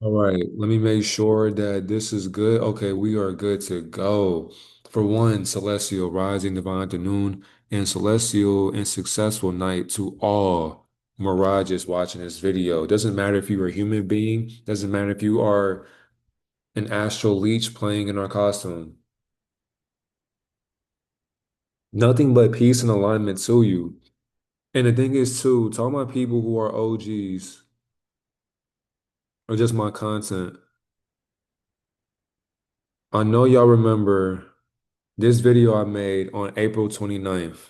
All right, let me make sure that this is good. Okay, we are good to go. For one, celestial rising divine afternoon and celestial and successful night to all mirages watching this video. Doesn't matter if you're a human being, doesn't matter if you are an astral leech playing in our costume. Nothing but peace and alignment to you. And the thing is too, to all my people who are OGs or just my content, I know y'all remember this video I made on April 29th.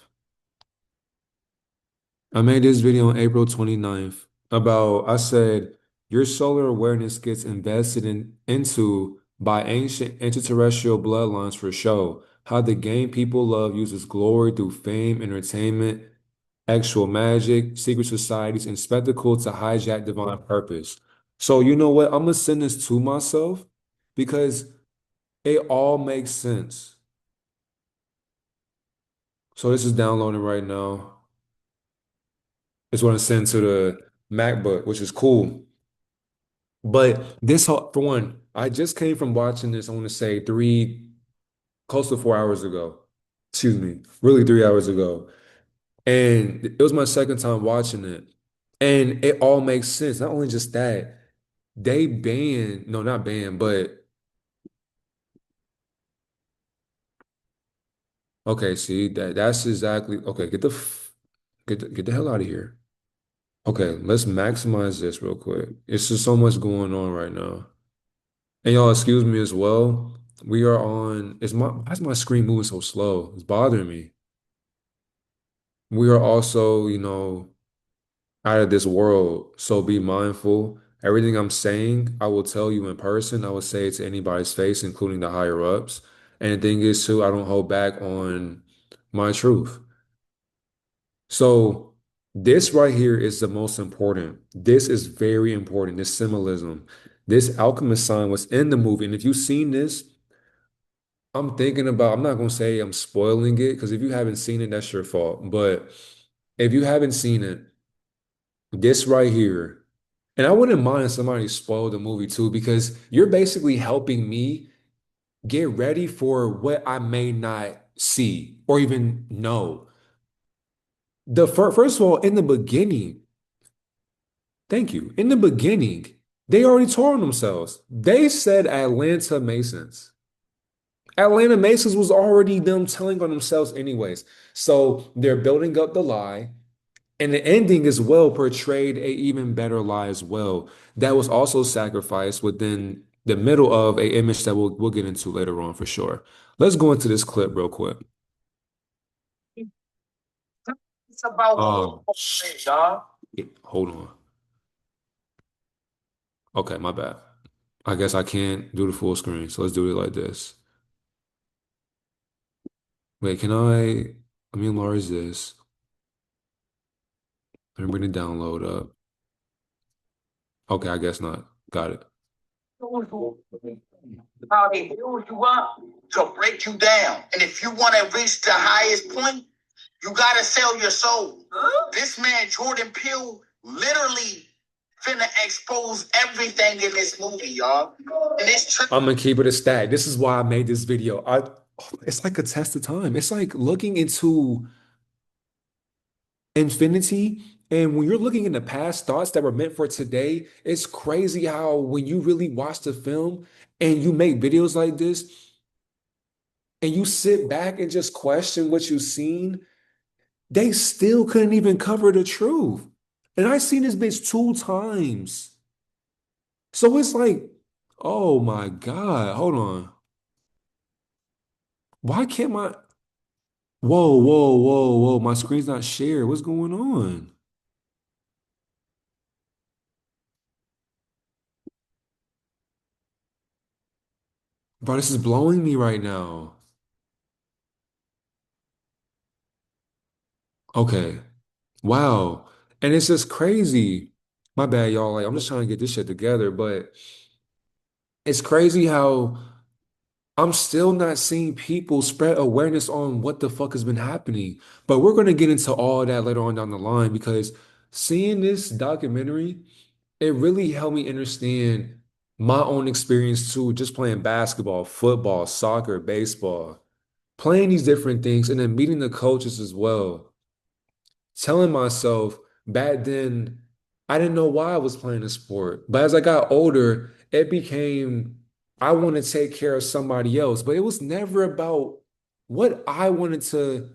I made this video on April 29th about, I said, your solar awareness gets invested into by ancient extraterrestrial bloodlines for show. How the game people love uses glory through fame, entertainment, actual magic, secret societies, and spectacle to hijack divine purpose. So you know what? I'm gonna send this to myself because it all makes sense. So this is downloading right now. It's what I send to the MacBook, which is cool. But this whole, for one, I just came from watching this, I want to say close to 4 hours ago. Excuse me, really 3 hours ago. And it was my second time watching it. And it all makes sense. Not only just that, they banned, no, not banned, but okay, see that's exactly okay. Get the hell out of here. Okay, let's maximize this real quick. It's just so much going on right now. And y'all, excuse me as well. We are on, why is my screen moving so slow? It's bothering me. We are also, out of this world. So be mindful. Everything I'm saying, I will tell you in person. I will say it to anybody's face, including the higher ups. And the thing is, too, I don't hold back on my truth. So this right here is the most important. This is very important. This symbolism. This alchemist sign was in the movie. And if you've seen this, I'm thinking about, I'm not going to say I'm spoiling it because if you haven't seen it, that's your fault. But if you haven't seen it, this right here, and I wouldn't mind if somebody spoiled the movie too, because you're basically helping me get ready for what I may not see or even know. First of all, in the beginning, thank you. In the beginning, they already told on themselves. They said Atlanta Masons. Atlanta Masons was already them telling on themselves anyways. So they're building up the lie. And the ending as well portrayed a even better lie as well. That was also sacrificed within the middle of a image that we'll get into later on for sure. Let's go into this clip real quick. It's about hold on. Okay, my bad. I guess I can't do the full screen, so let's do it like this. Wait, let me enlarge this. Let me bring the download up. Okay, I guess not. Got it. How they build you up to break you down. And if you want to reach the highest point, you got to sell your soul. Huh? This man, Jordan Peele, literally finna expose everything in this movie, y'all. And I'm gonna keep it a stack. This is why I made this video. It's like a test of time. It's like looking into infinity. And when you're looking into past thoughts that were meant for today, it's crazy how when you really watch the film and you make videos like this and you sit back and just question what you've seen, they still couldn't even cover the truth. And I seen this bitch 2 times. So it's like, oh my God, hold on. Why can't whoa, my screen's not shared. What's going on? Bro, this is blowing me right now. Okay. Wow. And it's just crazy. My bad, y'all. Like, I'm just trying to get this shit together, but it's crazy how I'm still not seeing people spread awareness on what the fuck has been happening. But we're going to get into all that later on down the line because seeing this documentary, it really helped me understand. my own experience too, just playing basketball, football, soccer, baseball, playing these different things, and then meeting the coaches as well. Telling myself back then, I didn't know why I was playing a sport. But as I got older, it became I want to take care of somebody else. But it was never about what I wanted to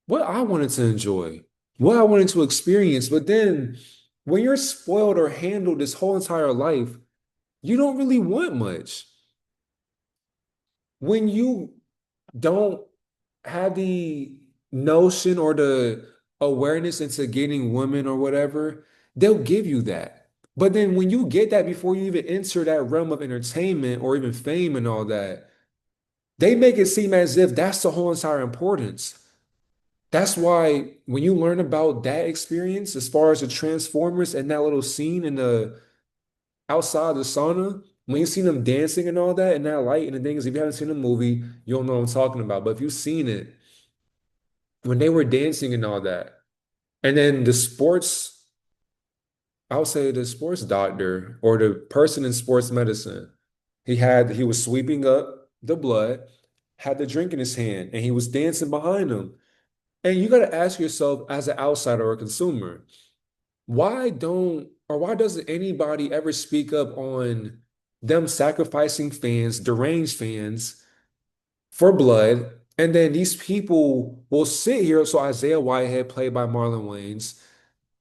what I wanted to enjoy, what I wanted to experience. But then when you're spoiled or handled this whole entire life, you don't really want much. When you don't have the notion or the awareness into getting women or whatever, they'll give you that. But then when you get that before you even enter that realm of entertainment or even fame and all that, they make it seem as if that's the whole entire importance. That's why when you learn about that experience, as far as the Transformers and that little scene in the outside the sauna, when you see them dancing and all that and that light, and the thing is, if you haven't seen the movie, you don't know what I'm talking about. But if you've seen it, when they were dancing and all that, and then the sports, I would say the sports doctor or the person in sports medicine, he was sweeping up the blood, had the drink in his hand, and he was dancing behind him. And you got to ask yourself as an outsider or a consumer, why doesn't anybody ever speak up on them sacrificing fans, deranged fans for blood? And then these people will sit here. So Isaiah Whitehead, played by Marlon Wayans,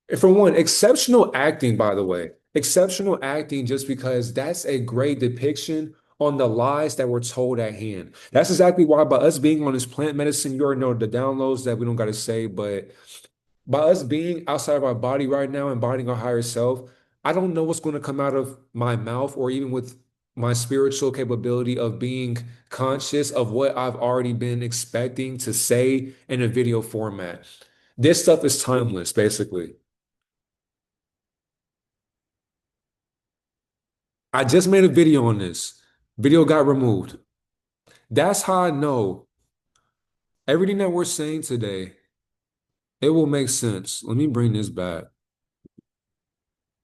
and for one, exceptional acting, by the way, exceptional acting, just because that's a great depiction on the lies that were told at hand. That's exactly why, by us being on this plant medicine, you already know the downloads that we don't got to say, but by us being outside of our body right now, embodying our higher self, I don't know what's going to come out of my mouth or even with my spiritual capability of being conscious of what I've already been expecting to say in a video format. This stuff is timeless, basically. I just made a video on this. Video got removed. That's how I know everything that we're saying today, it will make sense. Let me bring this back.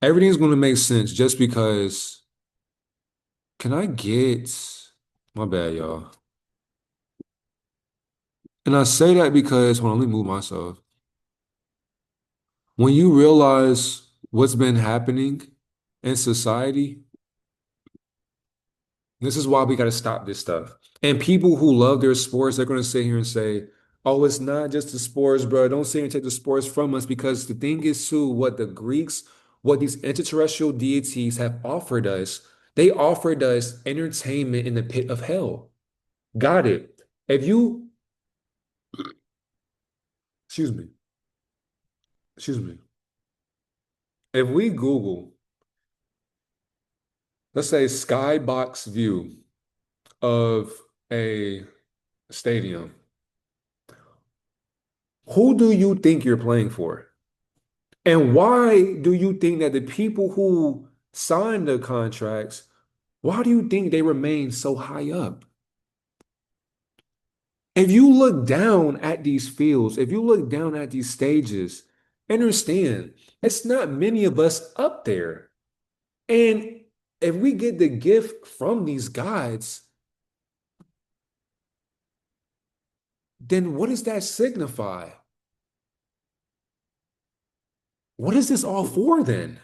Everything's going to make sense just because. Can I get my bad, y'all? And I say that because, hold on, let me move myself. When you realize what's been happening in society, this is why we got to stop this stuff. And people who love their sports, they're going to sit here and say, oh, it's not just the sports, bro. Don't sit here and take the sports from us, because the thing is, too, what the Greeks, what these extraterrestrial deities have offered us, they offered us entertainment in the pit of hell. Got it. If you, excuse me, excuse me. If we Google, let's say, skybox view of a stadium, who do you think you're playing for? And why do you think that the people who signed the contracts, why do you think they remain so high up? If you look down at these fields, if you look down at these stages, understand it's not many of us up there. And if we get the gift from these guides, then what does that signify? What is this all for then?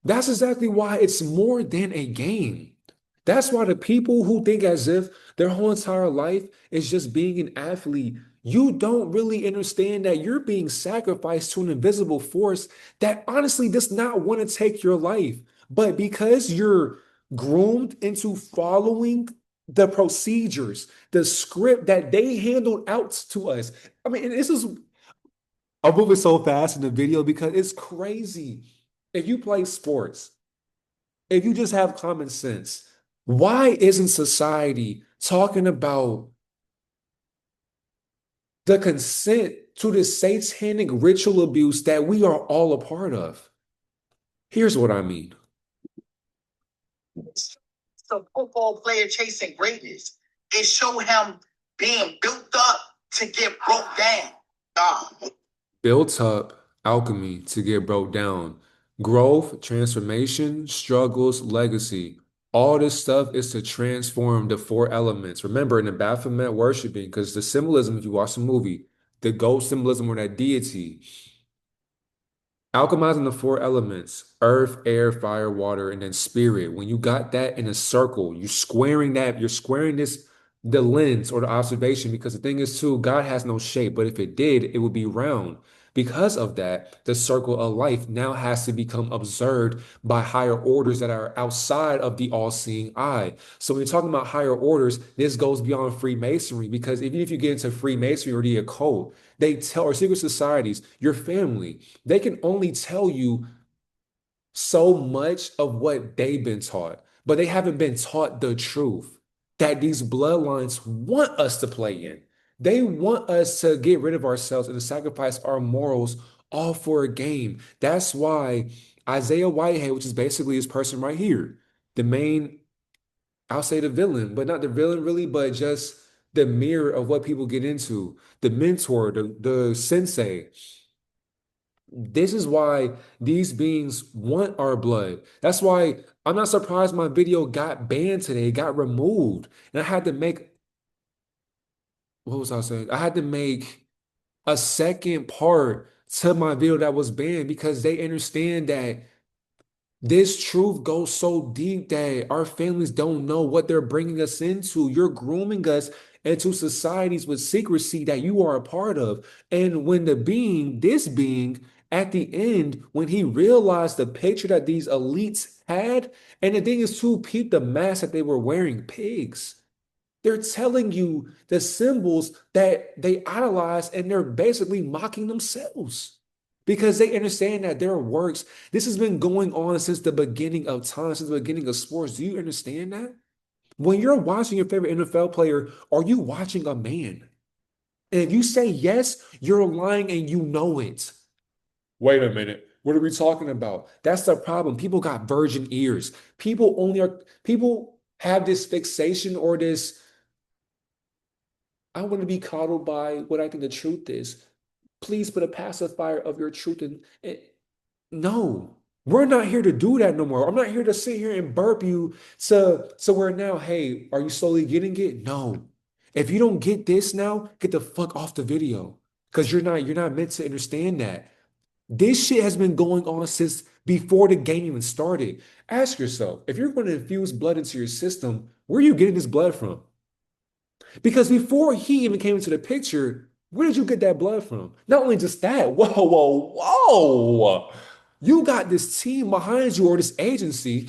That's exactly why it's more than a game. That's why the people who think as if their whole entire life is just being an athlete, you don't really understand that you're being sacrificed to an invisible force that honestly does not want to take your life. But because you're groomed into following the procedures, the script that they handled out to us. I mean, and this is I'm moving so fast in the video because it's crazy. If you play sports, if you just have common sense, why isn't society talking about the consent to the satanic ritual abuse that we are all a part of? Here's what I mean. It's a football player chasing greatness. It showed him being built up to get broke down. God. Built up alchemy to get broke down. Growth, transformation, struggles, legacy. All this stuff is to transform the four elements. Remember, in the Baphomet worshiping, because the symbolism, if you watch the movie, the goat symbolism or that deity, alchemizing the four elements, earth, air, fire, water, and then spirit. When you got that in a circle, you're squaring this, the lens or the observation, because the thing is too, God has no shape, but if it did, it would be round. Because of that, the circle of life now has to become observed by higher orders that are outside of the all-seeing eye. So when you're talking about higher orders, this goes beyond Freemasonry, because even if you get into Freemasonry or the occult, they tell, or secret societies, your family, they can only tell you so much of what they've been taught, but they haven't been taught the truth that these bloodlines want us to play in. They want us to get rid of ourselves and to sacrifice our morals all for a game. That's why Isaiah Whitehead, which is basically this person right here, the main, I'll say the villain, but not the villain really, but just the mirror of what people get into, the mentor, the sensei. This is why these beings want our blood. That's why I'm not surprised my video got banned today, got removed. And I had to make, what was I saying? I had to make a second part to my video that was banned because they understand that this truth goes so deep that our families don't know what they're bringing us into. You're grooming us into societies with secrecy that you are a part of. And when this being, at the end, when he realized the picture that these elites had, and the thing is to peep the mask that they were wearing, pigs. They're telling you the symbols that they idolize, and they're basically mocking themselves because they understand that their works, this has been going on since the beginning of time, since the beginning of sports. Do you understand that? When you're watching your favorite NFL player, are you watching a man? And if you say yes, you're lying and you know it. Wait a minute. What are we talking about? That's the problem. People got virgin ears. People have this fixation or this, I want to be coddled by what I think the truth is. Please put a pacifier of your truth in it. No, we're not here to do that no more. I'm not here to sit here and burp you to where now, hey, are you slowly getting it? No. If you don't get this now, get the fuck off the video. Because you're not meant to understand that. This shit has been going on since before the game even started. Ask yourself, if you're going to infuse blood into your system, where are you getting this blood from? Because before he even came into the picture, where did you get that blood from? Not only just that, whoa, whoa, whoa. You got this team behind you or this agency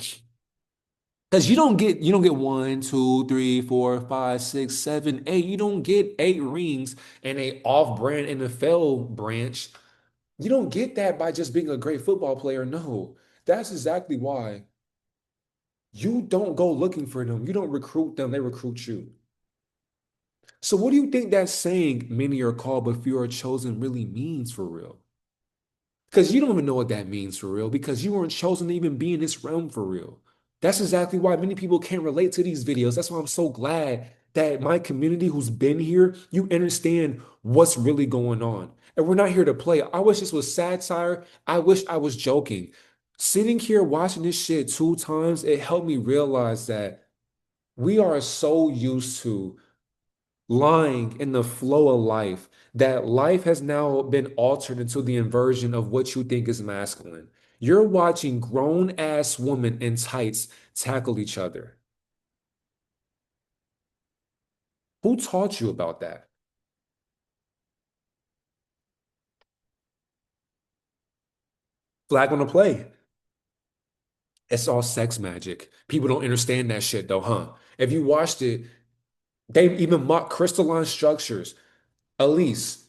because you don't get one, two, three, four, five, six, seven, eight. You don't get 8 rings and a off-brand NFL branch. You don't get that by just being a great football player. No, that's exactly why you don't go looking for them. You don't recruit them, they recruit you. So what do you think that saying, many are called, but few are chosen, really means for real? Because you don't even know what that means for real, because you weren't chosen to even be in this realm for real. That's exactly why many people can't relate to these videos. That's why I'm so glad that my community who's been here, you understand what's really going on. And we're not here to play. I wish this was satire. I wish I was joking. Sitting here watching this shit 2 times, it helped me realize that we are so used to lying in the flow of life, that life has now been altered into the inversion of what you think is masculine. You're watching grown ass women in tights tackle each other. Who taught you about that? Flag on the play. It's all sex magic. People don't understand that shit though, huh? If you watched it, they even mock crystalline structures. Elise.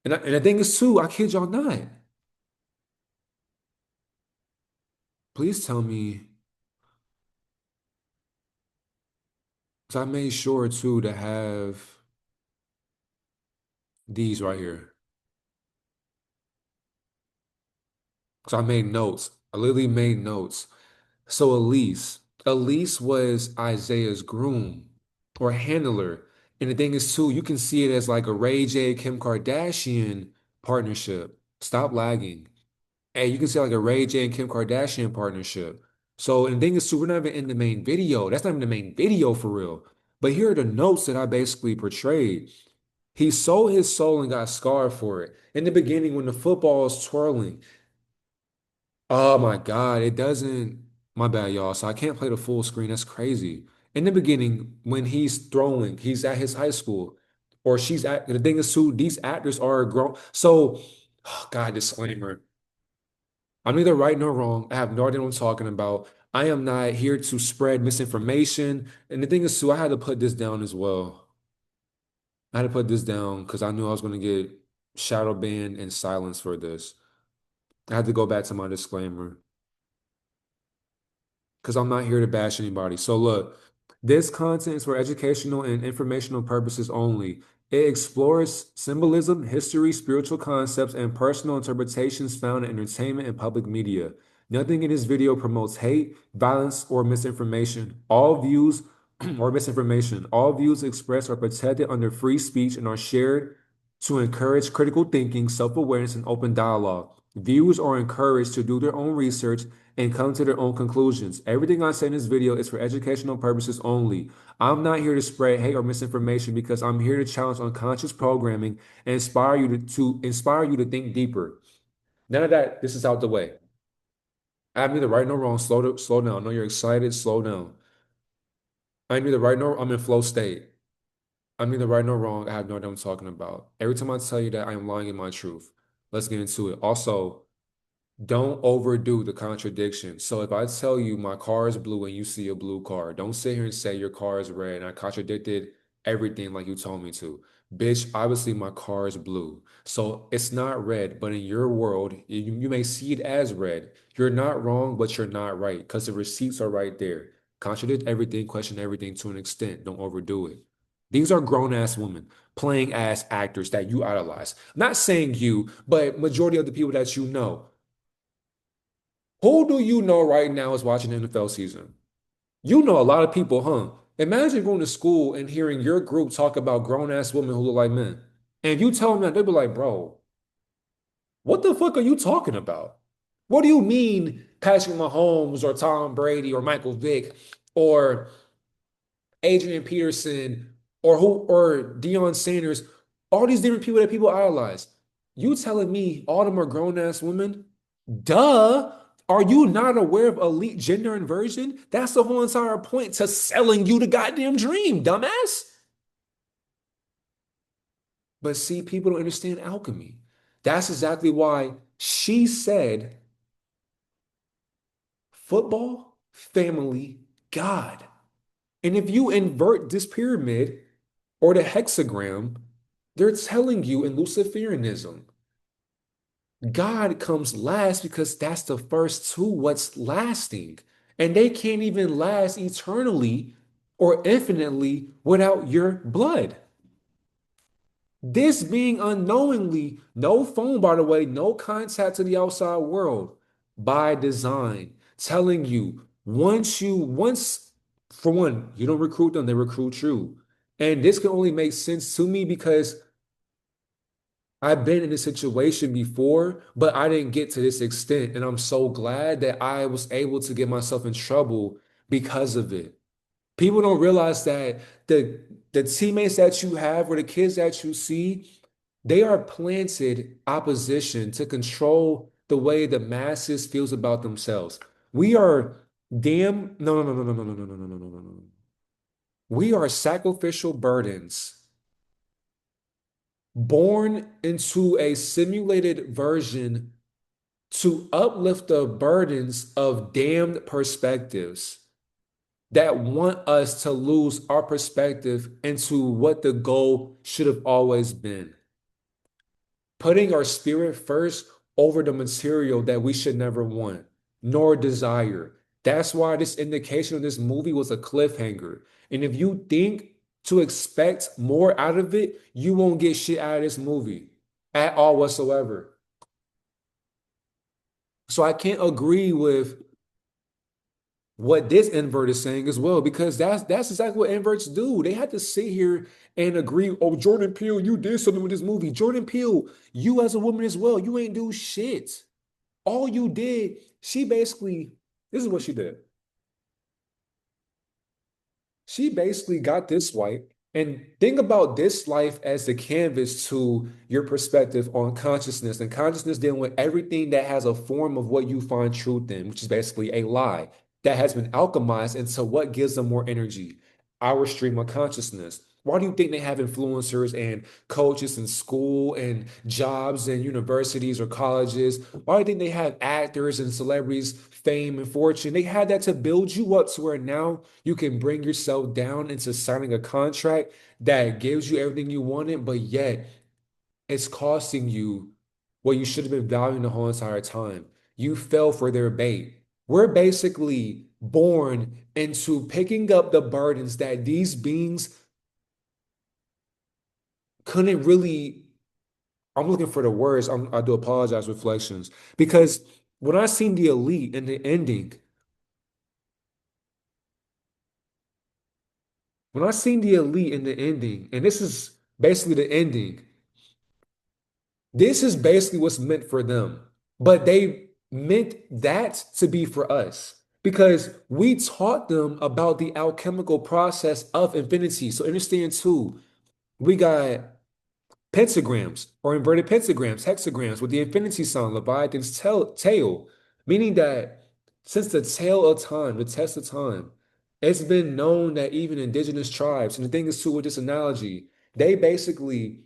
And the thing is too, I kid y'all not. Please tell me, because I made sure too to have these right here. So I made notes. I literally made notes. So Elise was Isaiah's groom or handler. And the thing is too, you can see it as like a Ray J, Kim Kardashian partnership. Stop lagging. And you can see like a Ray J and Kim Kardashian partnership. So, and the thing is, too, we're not even in the main video. That's not even the main video for real. But here are the notes that I basically portrayed. He sold his soul and got scarred for it. In the beginning, when the football is twirling, oh my God, it doesn't. My bad, y'all. So I can't play the full screen. That's crazy. In the beginning, when he's throwing, he's at his high school, or she's at the thing is too, these actors are grown. So, oh God, disclaimer. I'm neither right nor wrong. I have no idea what I'm talking about. I am not here to spread misinformation. And the thing is, too, I had to put this down as well. I had to put this down because I knew I was going to get shadow banned and silenced for this. I had to go back to my disclaimer because I'm not here to bash anybody. So look, this content is for educational and informational purposes only. It explores symbolism, history, spiritual concepts, and personal interpretations found in entertainment and public media. Nothing in this video promotes hate, violence, or misinformation. All views or misinformation. All views expressed are protected under free speech and are shared to encourage critical thinking, self-awareness, and open dialogue. Viewers are encouraged to do their own research and come to their own conclusions. Everything I say in this video is for educational purposes only. I'm not here to spread hate or misinformation because I'm here to challenge unconscious programming and inspire you to inspire you to think deeper. None of that, this is out the way. I have neither right nor wrong. Slow down. I know you're excited. Slow down. I'm neither right nor I'm in flow state. I'm neither right nor wrong. I have no idea what I'm talking about. Every time I tell you that I am lying in my truth. Let's get into it. Also, don't overdo the contradiction. So if I tell you my car is blue and you see a blue car, don't sit here and say your car is red and I contradicted everything like you told me to. Bitch, obviously my car is blue. So it's not red, but in your world, you may see it as red. You're not wrong, but you're not right because the receipts are right there. Contradict everything, question everything to an extent. Don't overdo it. These are grown ass women playing as actors that you idolize. Not saying you, but majority of the people that you know. Who do you know right now is watching the NFL season? You know a lot of people, huh? Imagine going to school and hearing your group talk about grown-ass women who look like men. And you tell them that, they'll be like, bro, what the fuck are you talking about? What do you mean Patrick Mahomes or Tom Brady or Michael Vick or Adrian Peterson or Deion Sanders, all these different people that people idolize. You telling me all of them are grown-ass women? Duh. Are you not aware of elite gender inversion? That's the whole entire point to selling you the goddamn dream, dumbass. But see, people don't understand alchemy. That's exactly why she said football, family, God. And if you invert this pyramid or the hexagram, they're telling you in Luciferianism, God comes last because that's the first two what's lasting. And they can't even last eternally or infinitely without your blood. This being unknowingly, no phone, by the way, no contact to the outside world by design, telling you once, for one, you don't recruit them, they recruit you. And this can only make sense to me because I've been in this situation before, but I didn't get to this extent. And I'm so glad that I was able to get myself in trouble because of it. People don't realize that the teammates that you have or the kids that you see, they are planted opposition to control the way the masses feels about themselves. We are damn no. We are sacrificial burdens born into a simulated version to uplift the burdens of damned perspectives that want us to lose our perspective into what the goal should have always been. Putting our spirit first over the material that we should never want, nor desire. That's why this indication of this movie was a cliffhanger. And if you think to expect more out of it, you won't get shit out of this movie at all whatsoever. So I can't agree with what this invert is saying as well, because that's exactly what inverts do. They had to sit here and agree, oh, Jordan Peele, you did something with this movie. Jordan Peele, you as a woman as well, you ain't do shit. All you did, she basically, this is what she did. She basically got this white. And think about this life as the canvas to your perspective on consciousness. And consciousness dealing with everything that has a form of what you find truth in, which is basically a lie that has been alchemized into what gives them more energy, our stream of consciousness. Why do you think they have influencers and coaches in school and jobs and universities or colleges? Why do you think they have actors and celebrities, fame and fortune? They had that to build you up to where now you can bring yourself down into signing a contract that gives you everything you wanted, but yet it's costing you what you should have been valuing the whole entire time. You fell for their bait. We're basically born into picking up the burdens that these beings couldn't really. I'm looking for the words. I do apologize, reflections. Because when I seen the elite in the ending, when I seen the elite in the ending, and this is basically the ending, this is basically what's meant for them. But they meant that to be for us because we taught them about the alchemical process of infinity. So understand too, we got pentagrams or inverted pentagrams, hexagrams with the infinity sign, Leviathan's tail, meaning that since the tail of time, the test of time, it's been known that even indigenous tribes, and the thing is too with this analogy, they basically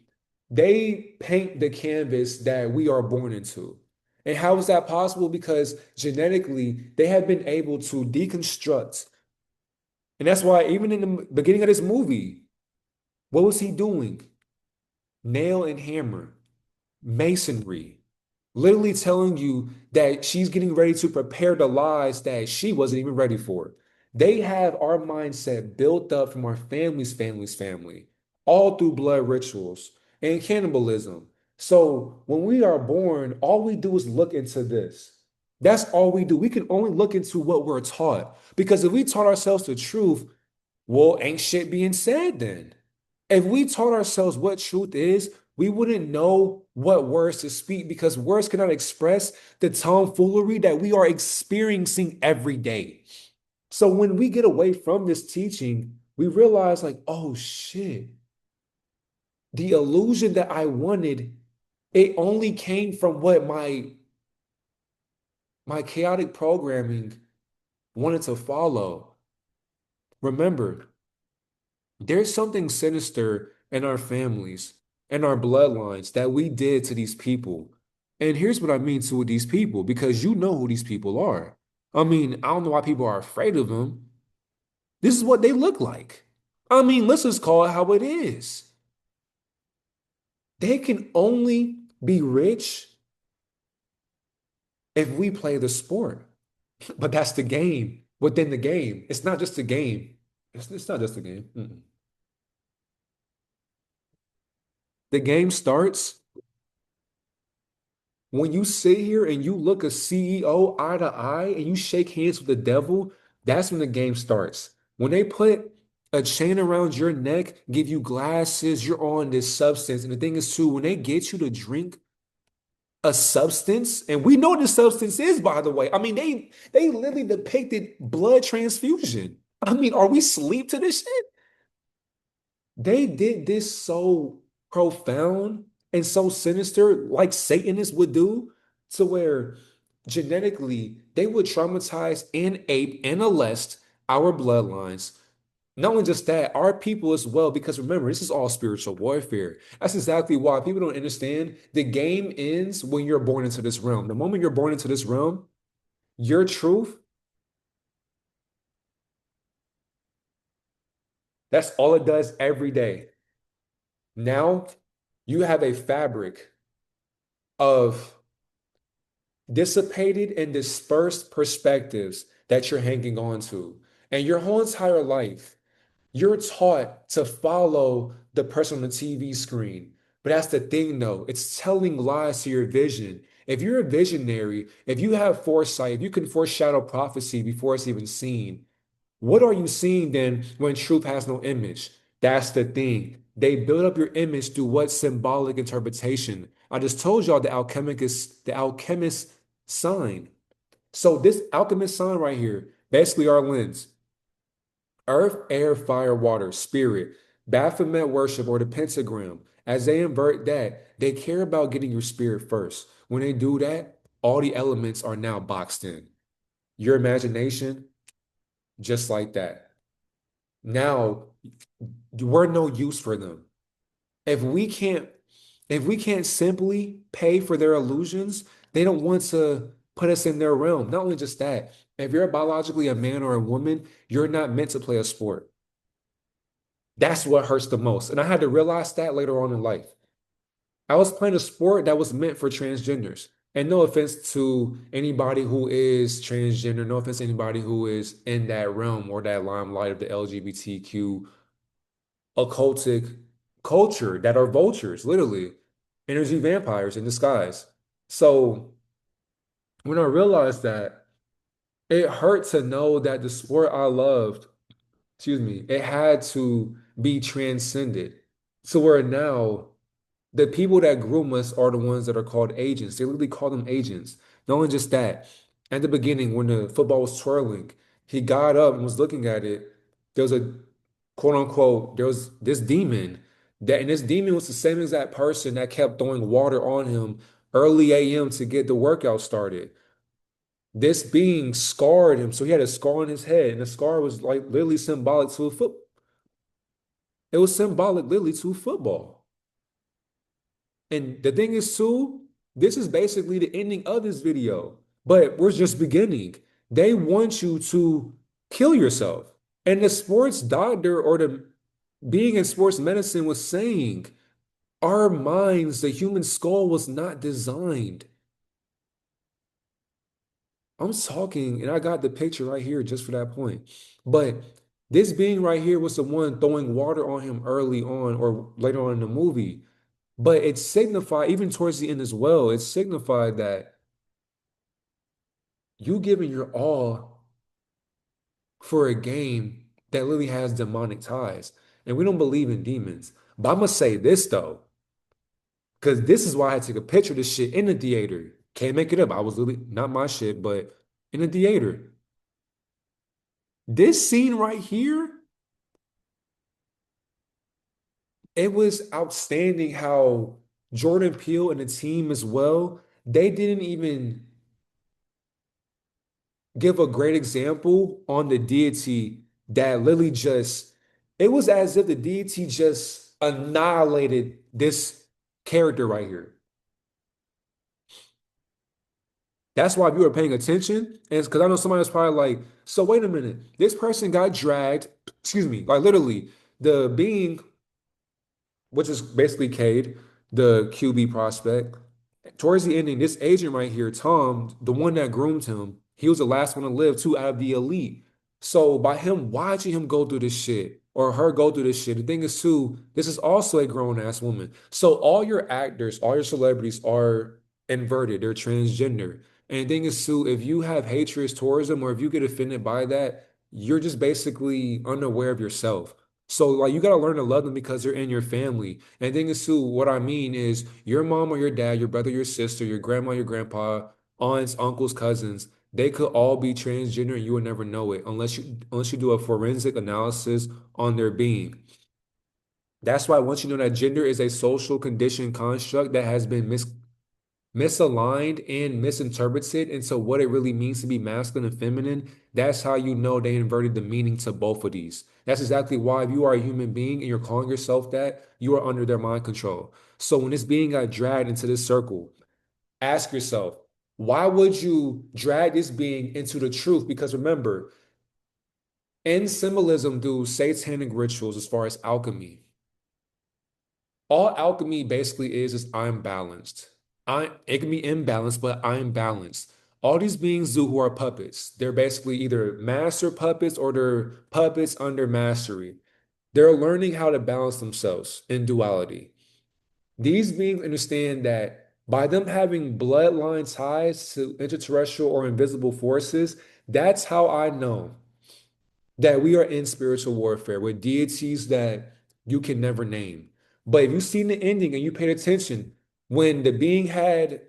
they paint the canvas that we are born into. And how is that possible? Because genetically, they have been able to deconstruct. And that's why even in the beginning of this movie, what was he doing? Nail and hammer, masonry, literally telling you that she's getting ready to prepare the lies that she wasn't even ready for. They have our mindset built up from our family's family, all through blood rituals and cannibalism. So when we are born, all we do is look into this. That's all we do. We can only look into what we're taught. Because if we taught ourselves the truth, well, ain't shit being said then. If we taught ourselves what truth is, we wouldn't know what words to speak because words cannot express the tomfoolery that we are experiencing every day. So when we get away from this teaching, we realize like, oh shit, the illusion that I wanted, it only came from what my chaotic programming wanted to follow. Remember, there's something sinister in our families and our bloodlines that we did to these people. And here's what I mean to these people, because you know who these people are. I mean, I don't know why people are afraid of them. This is what they look like. I mean, let's just call it how it is. They can only be rich if we play the sport. But that's the game within the game. It's not just a game. It's not just a game. Mm-mm. The game starts when you sit here and you look a CEO eye to eye and you shake hands with the devil, that's when the game starts. When they put a chain around your neck, give you glasses, you're on this substance. And the thing is, too, when they get you to drink a substance, and we know what the substance is, by the way. I mean, they literally depicted blood transfusion. I mean, are we sleep to this shit? They did this so profound and so sinister, like Satanists would do, to where genetically they would traumatize and ape and molest our bloodlines. Not only just that, our people as well, because remember, this is all spiritual warfare. That's exactly why people don't understand the game ends when you're born into this realm. The moment you're born into this realm, your truth, that's all it does every day. Now you have a fabric of dissipated and dispersed perspectives that you're hanging on to. And your whole entire life, you're taught to follow the person on the TV screen. But that's the thing, though, it's telling lies to your vision. If you're a visionary, if you have foresight, if you can foreshadow prophecy before it's even seen, what are you seeing then when truth has no image? That's the thing. They build up your image through what symbolic interpretation. I just told y'all the alchemist sign. So this alchemist sign right here, basically our lens, earth, air, fire, water, spirit, Baphomet worship, or the pentagram. As they invert that, they care about getting your spirit first. When they do that, all the elements are now boxed in. Your imagination, just like that. Now, we're no use for them. If we can't, if we can't simply pay for their illusions, they don't want to put us in their realm. Not only just that, if you're biologically a man or a woman, you're not meant to play a sport. That's what hurts the most. And I had to realize that later on in life. I was playing a sport that was meant for transgenders. And no offense to anybody who is transgender, no offense to anybody who is in that realm or that limelight of the LGBTQ occultic culture that are vultures, literally, energy vampires in disguise. So when I realized that, it hurt to know that the sport I loved, excuse me, it had to be transcended to where now the people that groom us are the ones that are called agents. They literally call them agents. Not only just that, at the beginning, when the football was twirling, he got up and was looking at it. There was a quote unquote, there was this demon and this demon was the same exact person that kept throwing water on him early AM to get the workout started. This being scarred him, so he had a scar on his head, and the scar was like literally symbolic to a foot. It was symbolic literally to football. And the thing is, too, this is basically the ending of this video, but we're just beginning. They want you to kill yourself. And the sports doctor or the being in sports medicine was saying our minds, the human skull was not designed. I'm talking, and I got the picture right here just for that point. But this being right here was the one throwing water on him early on or later on in the movie. But it signified, even towards the end as well, it signified that you giving your all for a game that literally has demonic ties. And we don't believe in demons. But I'm gonna say this though, because this is why I had to take a picture of this shit in the theater. Can't make it up. I was literally not my shit, but in the theater. This scene right here, it was outstanding how Jordan Peele and the team as well, they didn't even give a great example on the deity that literally just, it was as if the deity just annihilated this character right here. That's why if you were paying attention, and it's because I know somebody was probably like, so wait a minute, this person got dragged, excuse me, like literally, the being, which is basically Cade, the QB prospect. Towards the ending, this agent right here, Tom, the one that groomed him, he was the last one to live too out of the elite. So by him watching him go through this shit or her go through this shit, the thing is too, this is also a grown ass woman. So all your actors, all your celebrities are inverted, they're transgender. And the thing is too, if you have hatred towards them or if you get offended by that, you're just basically unaware of yourself. So like you gotta learn to love them because they're in your family. And thing is too, what I mean is your mom or your dad, your brother, your sister, your grandma, your grandpa, aunts, uncles, cousins, they could all be transgender and you would never know it unless you do a forensic analysis on their being. That's why once you know that gender is a social condition construct that has been misaligned and misinterpreted into what it really means to be masculine and feminine, that's how you know they inverted the meaning to both of these. That's exactly why if you are a human being and you're calling yourself that, you are under their mind control. So when this being got dragged into this circle, ask yourself, why would you drag this being into the truth? Because remember, in symbolism, do satanic rituals as far as alchemy. All alchemy basically is I'm balanced. It can be imbalanced, but I'm balanced. All these beings do who are puppets. They're basically either master puppets or they're puppets under mastery. They're learning how to balance themselves in duality. These beings understand that by them having bloodline ties to interterrestrial or invisible forces, that's how I know that we are in spiritual warfare with deities that you can never name. But if you've seen the ending and you paid attention, when the being had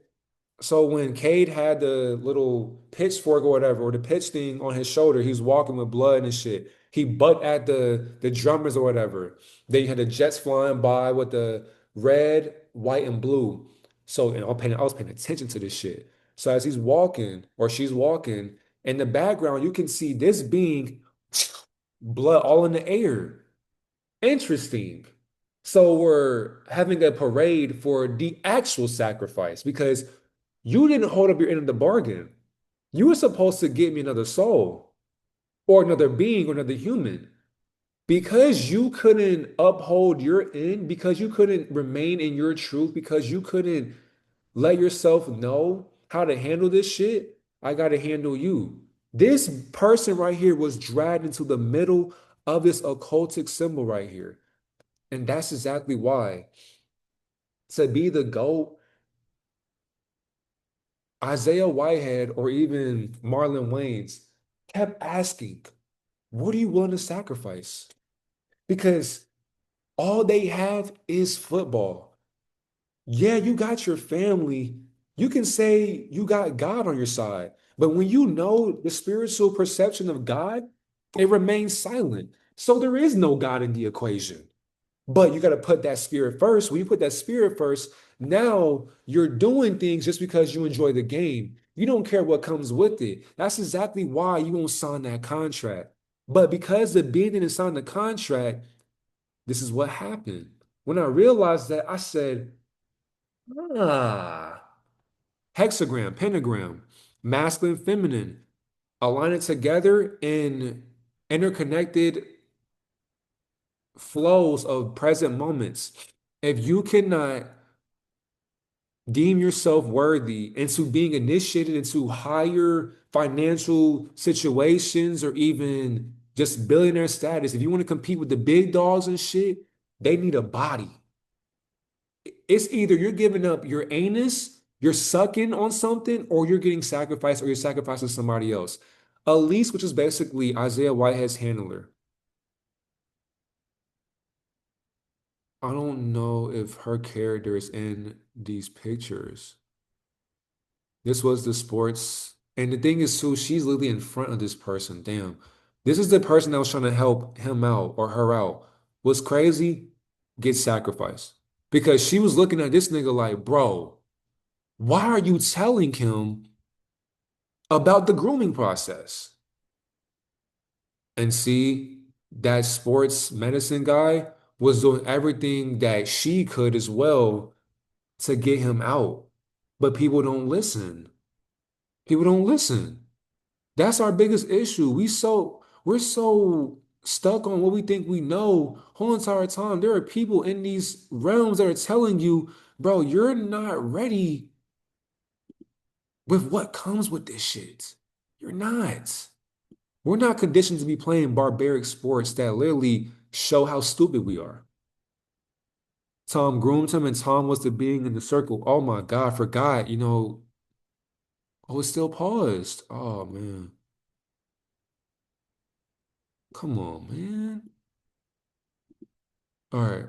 So when Cade had the little pitchfork or whatever, or the pitch thing on his shoulder, he's walking with blood and shit. He butt at the drummers or whatever. Then you had the Jets flying by with the red, white, and blue. So, and I was paying attention to this shit. So as he's walking or she's walking, in the background, you can see this being blood all in the air. Interesting. So we're having a parade for the actual sacrifice because you didn't hold up your end of the bargain. You were supposed to give me another soul or another being or another human. Because you couldn't uphold your end, because you couldn't remain in your truth, because you couldn't let yourself know how to handle this shit, I got to handle you. This person right here was dragged into the middle of this occultic symbol right here. And that's exactly why to be the GOAT, Isaiah Whitehead or even Marlon Wayans kept asking, what are you willing to sacrifice? Because all they have is football. Yeah, you got your family. You can say you got God on your side. But when you know the spiritual perception of God, it remains silent. So there is no God in the equation. But you got to put that spirit first. When you put that spirit first, now you're doing things just because you enjoy the game. You don't care what comes with it. That's exactly why you won't sign that contract. But because the being didn't sign the contract, this is what happened. When I realized that, I said, ah, hexagram, pentagram, masculine, feminine, align it together in interconnected flows of present moments. If you cannot deem yourself worthy into being initiated into higher financial situations or even just billionaire status, if you want to compete with the big dogs and shit, they need a body. It's either you're giving up your anus, you're sucking on something, or you're getting sacrificed, or you're sacrificing somebody else. Elise, which is basically Isaiah Whitehead's handler. I don't know if her character is in these pictures. This was the sports. And the thing is, too, she's literally in front of this person. Damn. This is the person that was trying to help him out or her out. What's crazy? Get sacrificed. Because she was looking at this nigga like, bro, why are you telling him about the grooming process? And see, that sports medicine guy was doing everything that she could as well to get him out. But people don't listen. People don't listen. That's our biggest issue. We're so stuck on what we think we know whole entire time. There are people in these realms that are telling you, bro, you're not ready with what comes with this shit. You're not. We're not conditioned to be playing barbaric sports that literally show how stupid we are. Tom groomed him and Tom was the being in the circle. Oh my God, I forgot, oh, it's still paused. Oh man. Come on, man. All right.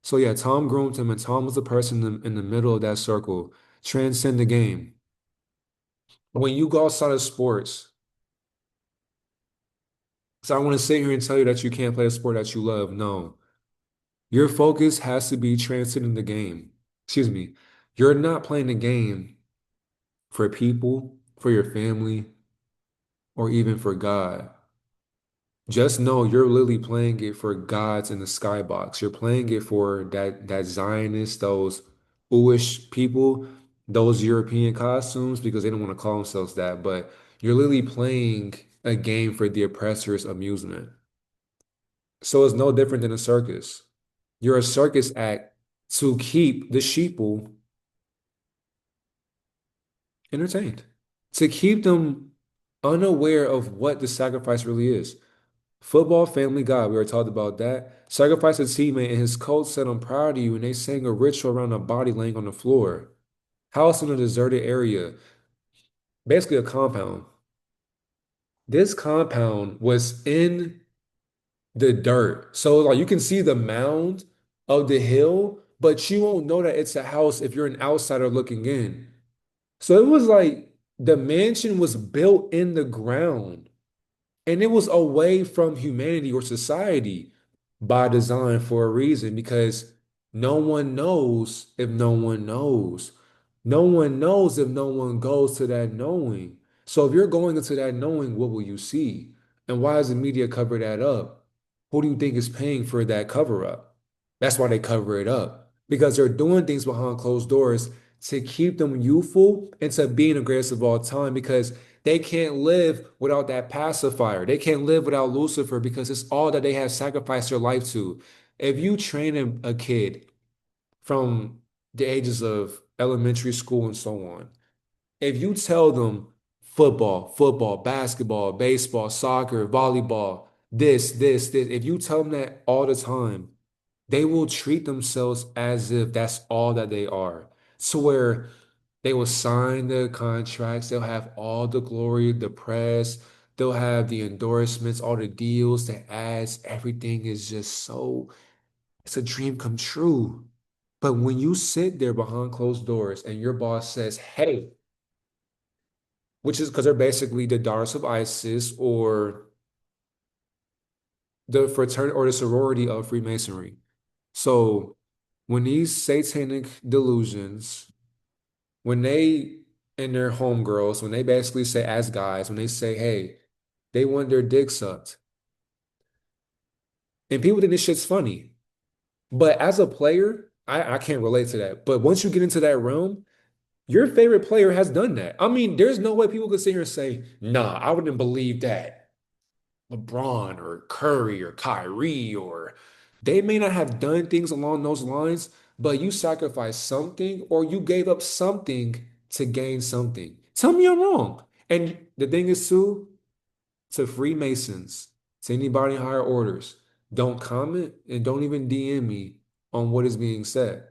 So yeah, Tom groomed him, and Tom was the person in the middle of that circle. Transcend the game. When you go outside of sports, so I want to sit here and tell you that you can't play a sport that you love. No, your focus has to be transcending the game. Excuse me. You're not playing the game for people, for your family, or even for God. Just know you're literally playing it for gods in the skybox. You're playing it for that Zionist, those ooish people, those European costumes, because they don't want to call themselves that, but you're literally playing a game for the oppressor's amusement. So it's no different than a circus. You're a circus act to keep the sheeple entertained, to keep them unaware of what the sacrifice really is. Football, family, God. We already talked about that. Sacrifice a teammate, and his coach said, I'm proud of you. And they sang a ritual around a body laying on the floor. House in a deserted area, basically a compound. This compound was in the dirt. So, like, you can see the mound of the hill, but you won't know that it's a house if you're an outsider looking in. So it was like the mansion was built in the ground. And it was away from humanity or society by design for a reason because no one knows if no one knows. No one knows if no one goes to that knowing. So if you're going into that knowing, what will you see? And why does the media cover that up? Who do you think is paying for that cover up? That's why they cover it up because they're doing things behind closed doors to keep them youthful and to being aggressive all the time because they can't live without that pacifier. They can't live without Lucifer because it's all that they have sacrificed their life to. If you train a kid from the ages of elementary school and so on, if you tell them football, basketball, baseball, soccer, volleyball, this, if you tell them that all the time, they will treat themselves as if that's all that they are. To where they will sign the contracts, they'll have all the glory, the press, they'll have the endorsements, all the deals, the ads, everything is just so, it's a dream come true. But when you sit there behind closed doors and your boss says, hey, which is because they're basically the daughters of ISIS or the fraternity or the sorority of Freemasonry. So when these satanic delusions, when they and their homegirls, when they basically say, as guys, when they say, hey, they want their dick sucked, and people think this shit's funny. But as a player, I can't relate to that. But once you get into that realm, your favorite player has done that. I mean, there's no way people could sit here and say, nah, I wouldn't believe that. LeBron or Curry or Kyrie or they may not have done things along those lines, but you sacrificed something or you gave up something to gain something. Tell me I'm wrong. And the thing is too, to Freemasons, to anybody in higher orders, don't comment and don't even DM me on what is being said.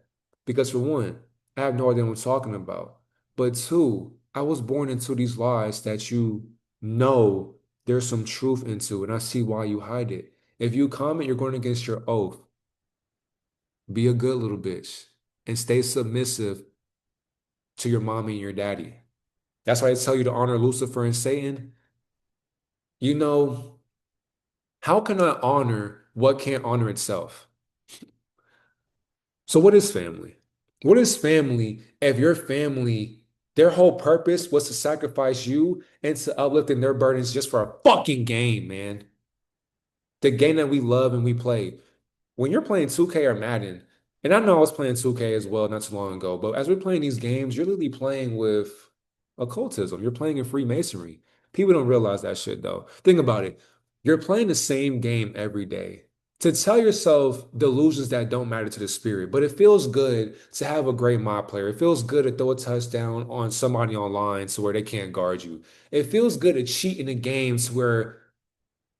Because for one, I have no idea what I'm talking about. But two, I was born into these lies that you know there's some truth into, and I see why you hide it. If you comment, you're going against your oath. Be a good little bitch and stay submissive to your mommy and your daddy. That's why I tell you to honor Lucifer and Satan. You know, how can I honor what can't honor itself? So, what is family? What is family if your family, their whole purpose was to sacrifice you and to uplifting their burdens just for a fucking game, man? The game that we love and we play. When you're playing 2K or Madden, and I know I was playing 2K as well not too long ago, but as we're playing these games, you're literally playing with occultism. You're playing in Freemasonry. People don't realize that shit though. Think about it. You're playing the same game every day to tell yourself delusions that don't matter to the spirit, but it feels good to have a great mod player. It feels good to throw a touchdown on somebody online to where they can't guard you. It feels good to cheat in the games where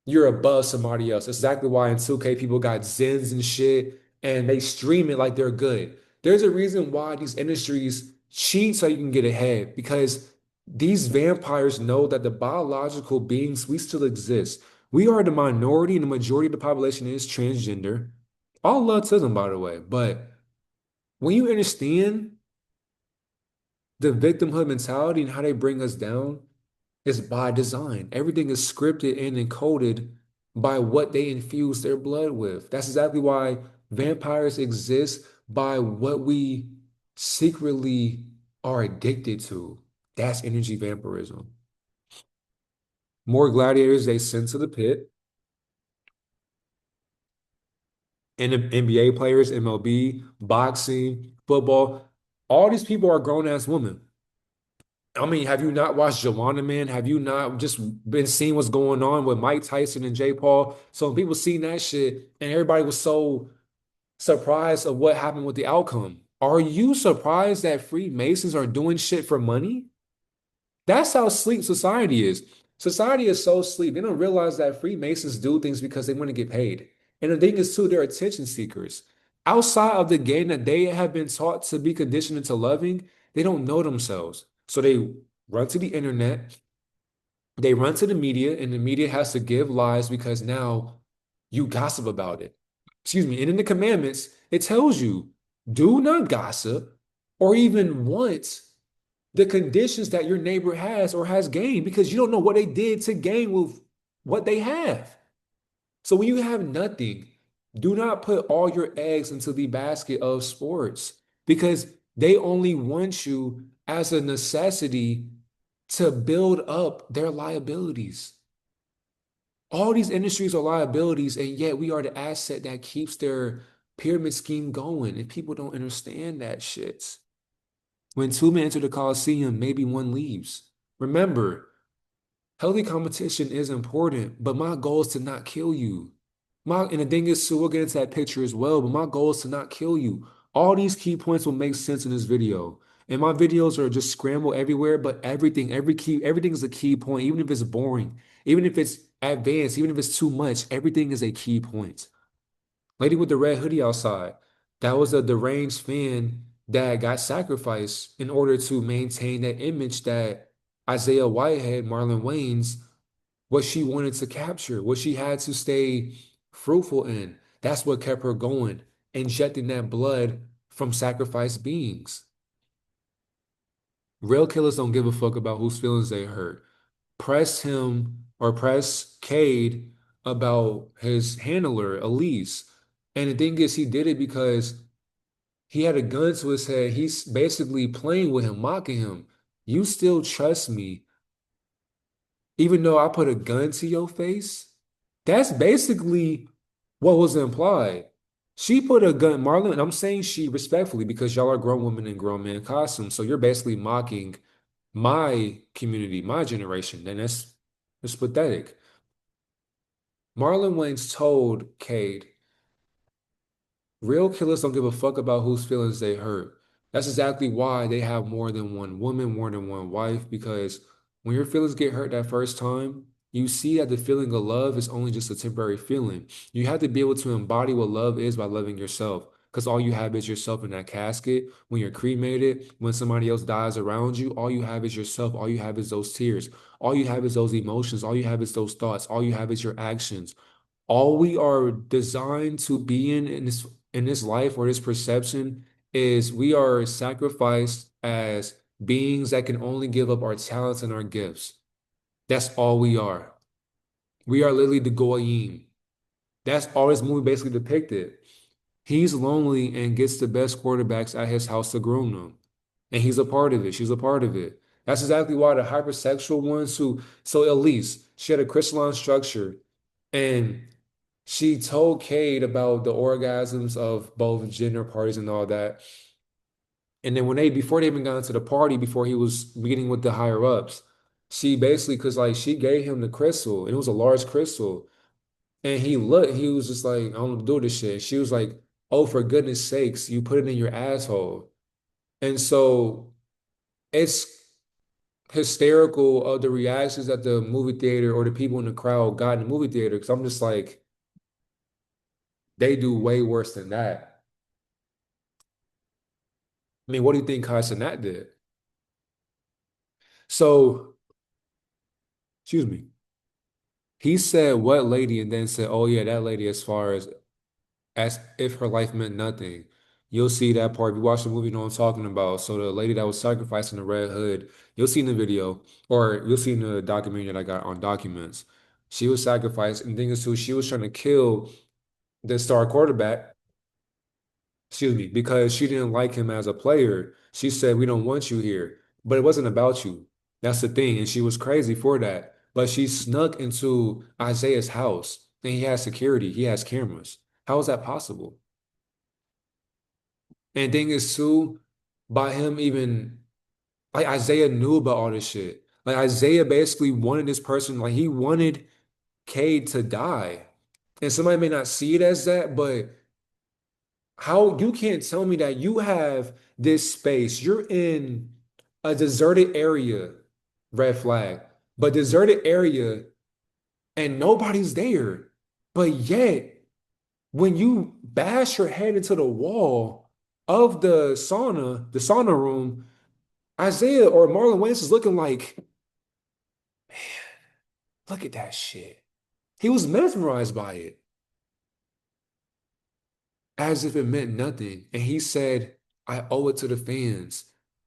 you're above somebody else. That's exactly why in 2K people got Zens and shit and they stream it like they're good. There's a reason why these industries cheat so you can get ahead because these vampires know that the biological beings, we still exist. We are the minority and the majority of the population is transgender. All love to them, by the way. But when you understand the victimhood mentality and how they bring us down, it's by design. Everything is scripted and encoded by what they infuse their blood with. That's exactly why vampires exist by what we secretly are addicted to. That's energy vampirism. More gladiators they send to the pit, and the NBA players, MLB, boxing, football, all these people are grown ass women. I mean, have you not watched Joanna, man? Have you not just been seeing what's going on with Mike Tyson and Jay Paul? So when people seen that shit and everybody was so surprised of what happened with the outcome. Are you surprised that Freemasons are doing shit for money? That's how sleep society is. Society is so sleep. They don't realize that Freemasons do things because they want to get paid. And the thing is, too, they're attention seekers. Outside of the game that they have been taught to be conditioned into loving, they don't know themselves. So they run to the internet, they run to the media, and the media has to give lies because now you gossip about it. Excuse me. And in the commandments, it tells you do not gossip or even want the conditions that your neighbor has or has gained because you don't know what they did to gain with what they have. So when you have nothing, do not put all your eggs into the basket of sports because they only want you as a necessity to build up their liabilities. All these industries are liabilities, and yet we are the asset that keeps their pyramid scheme going. And people don't understand that shit. When two men enter the Coliseum, maybe one leaves. Remember, healthy competition is important, but my goal is to not kill you. And the thing is, too, we'll get into that picture as well, but my goal is to not kill you. All these key points will make sense in this video. And my videos are just scrambled everywhere, but everything is a key point, even if it's boring, even if it's advanced, even if it's too much, everything is a key point. Lady with the red hoodie outside, that was a deranged fan that got sacrificed in order to maintain that image that Isaiah Whitehead, Marlon Wayans, what she wanted to capture, what she had to stay fruitful in. That's what kept her going, injecting that blood from sacrificed beings. Real killers don't give a fuck about whose feelings they hurt. Press him or press Cade about his handler, Elise. And the thing is, he did it because he had a gun to his head. He's basically playing with him, mocking him. You still trust me, even though I put a gun to your face? That's basically what was implied. She put a gun, Marlon, and I'm saying she respectfully because y'all are grown women in grown man costumes. So you're basically mocking my community, my generation. And that's pathetic. Marlon Wayans told Cade, real killers don't give a fuck about whose feelings they hurt. That's exactly why they have more than one woman, more than one wife, because when your feelings get hurt that first time, you see that the feeling of love is only just a temporary feeling. You have to be able to embody what love is by loving yourself, because all you have is yourself in that casket. When you're cremated, when somebody else dies around you, all you have is yourself. All you have is those tears. All you have is those emotions. All you have is those thoughts. All you have is your actions. All we are designed to be in this life or this perception is we are sacrificed as beings that can only give up our talents and our gifts. That's all we are. We are literally the goyim. That's all this movie basically depicted. He's lonely and gets the best quarterbacks at his house to groom them. And he's a part of it. She's a part of it. That's exactly why the hypersexual ones so Elise, she had a crystalline structure and she told Cade about the orgasms of both gender parties and all that. And then before they even got into the party, before he was meeting with the higher ups, she basically, cause like she gave him the crystal and it was a large crystal. And he was just like, I don't know what to do with this shit. She was like, oh, for goodness sakes, you put it in your asshole. And so it's hysterical of the reactions that the movie theater or the people in the crowd got in the movie theater. Cause I'm just like, they do way worse than that. I mean, what do you think Kai Cenat did? So, excuse me. He said what lady and then said, oh yeah, that lady as if her life meant nothing. You'll see that part. If you watch the movie, you know what I'm talking about. So the lady that was sacrificing the red hood, you'll see in the video, or you'll see in the documentary that I got on documents. She was sacrificed, and the thing is too, she was trying to kill the star quarterback, excuse me, because she didn't like him as a player. She said, we don't want you here. But it wasn't about you. That's the thing. And she was crazy for that. But she snuck into Isaiah's house and he has security, he has cameras. How is that possible? And thing is, too, by him even, like Isaiah knew about all this shit. Like Isaiah basically wanted this person, like he wanted Cade to die. And somebody may not see it as that, but how you can't tell me that you have this space. You're in a deserted area, red flag, but deserted area and nobody's there. But yet, when you bash your head into the wall of the sauna room, Isaiah or Marlon Wayans is looking like, look at that shit. He was mesmerized by it as if it meant nothing. And he said, I owe it to the fans.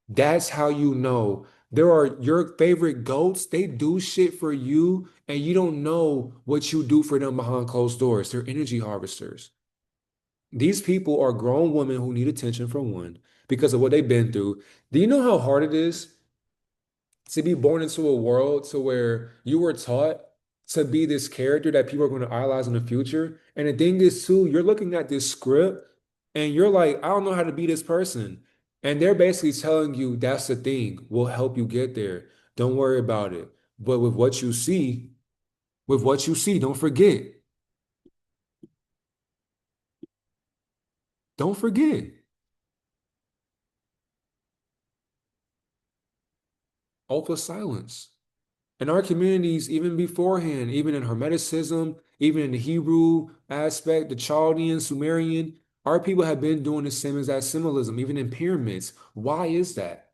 That's how you know. There are your favorite goats, they do shit for you, and you don't know what you do for them behind closed doors. They're energy harvesters. These people are grown women who need attention for one because of what they've been through. Do you know how hard it is to be born into a world to where you were taught to be this character that people are going to idolize in the future? And the thing is, too, you're looking at this script and you're like, I don't know how to be this person. And they're basically telling you that's the thing. We'll help you get there. Don't worry about it. But with what you see, don't forget, alpha silence. In our communities, even beforehand, even in Hermeticism, even in the Hebrew aspect, the Chaldean, Sumerian, our people have been doing the same as that symbolism, even in pyramids. Why is that?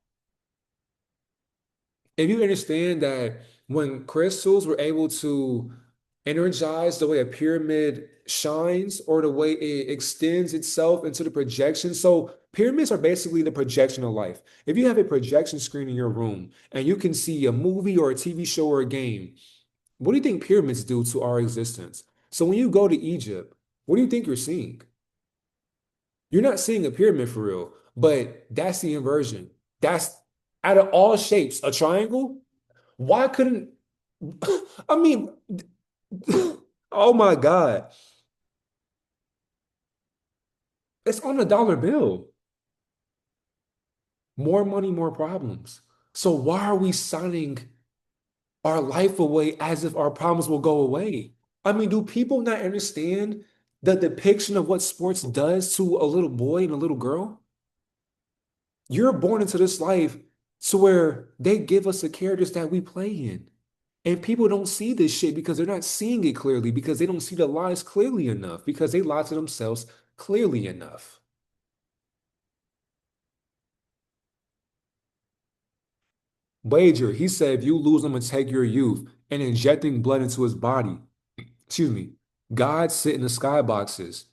If you understand that when crystals were able to energize the way a pyramid shines or the way it extends itself into the projection. So pyramids are basically the projection of life. If you have a projection screen in your room and you can see a movie or a TV show or a game, what do you think pyramids do to our existence? So when you go to Egypt, what do you think you're seeing? You're not seeing a pyramid for real, but that's the inversion. That's out of all shapes, a triangle. Why couldn't, I mean, oh my God, it's on a dollar bill. More money, more problems. So why are we signing our life away as if our problems will go away? I mean, do people not understand the depiction of what sports does to a little boy and a little girl? You're born into this life to where they give us the characters that we play in. And people don't see this shit because they're not seeing it clearly, because they don't see the lies clearly enough, because they lie to themselves clearly enough. Wager, he said, if you lose, I'm gonna take your youth and injecting blood into his body. Excuse me. God sit in the skyboxes.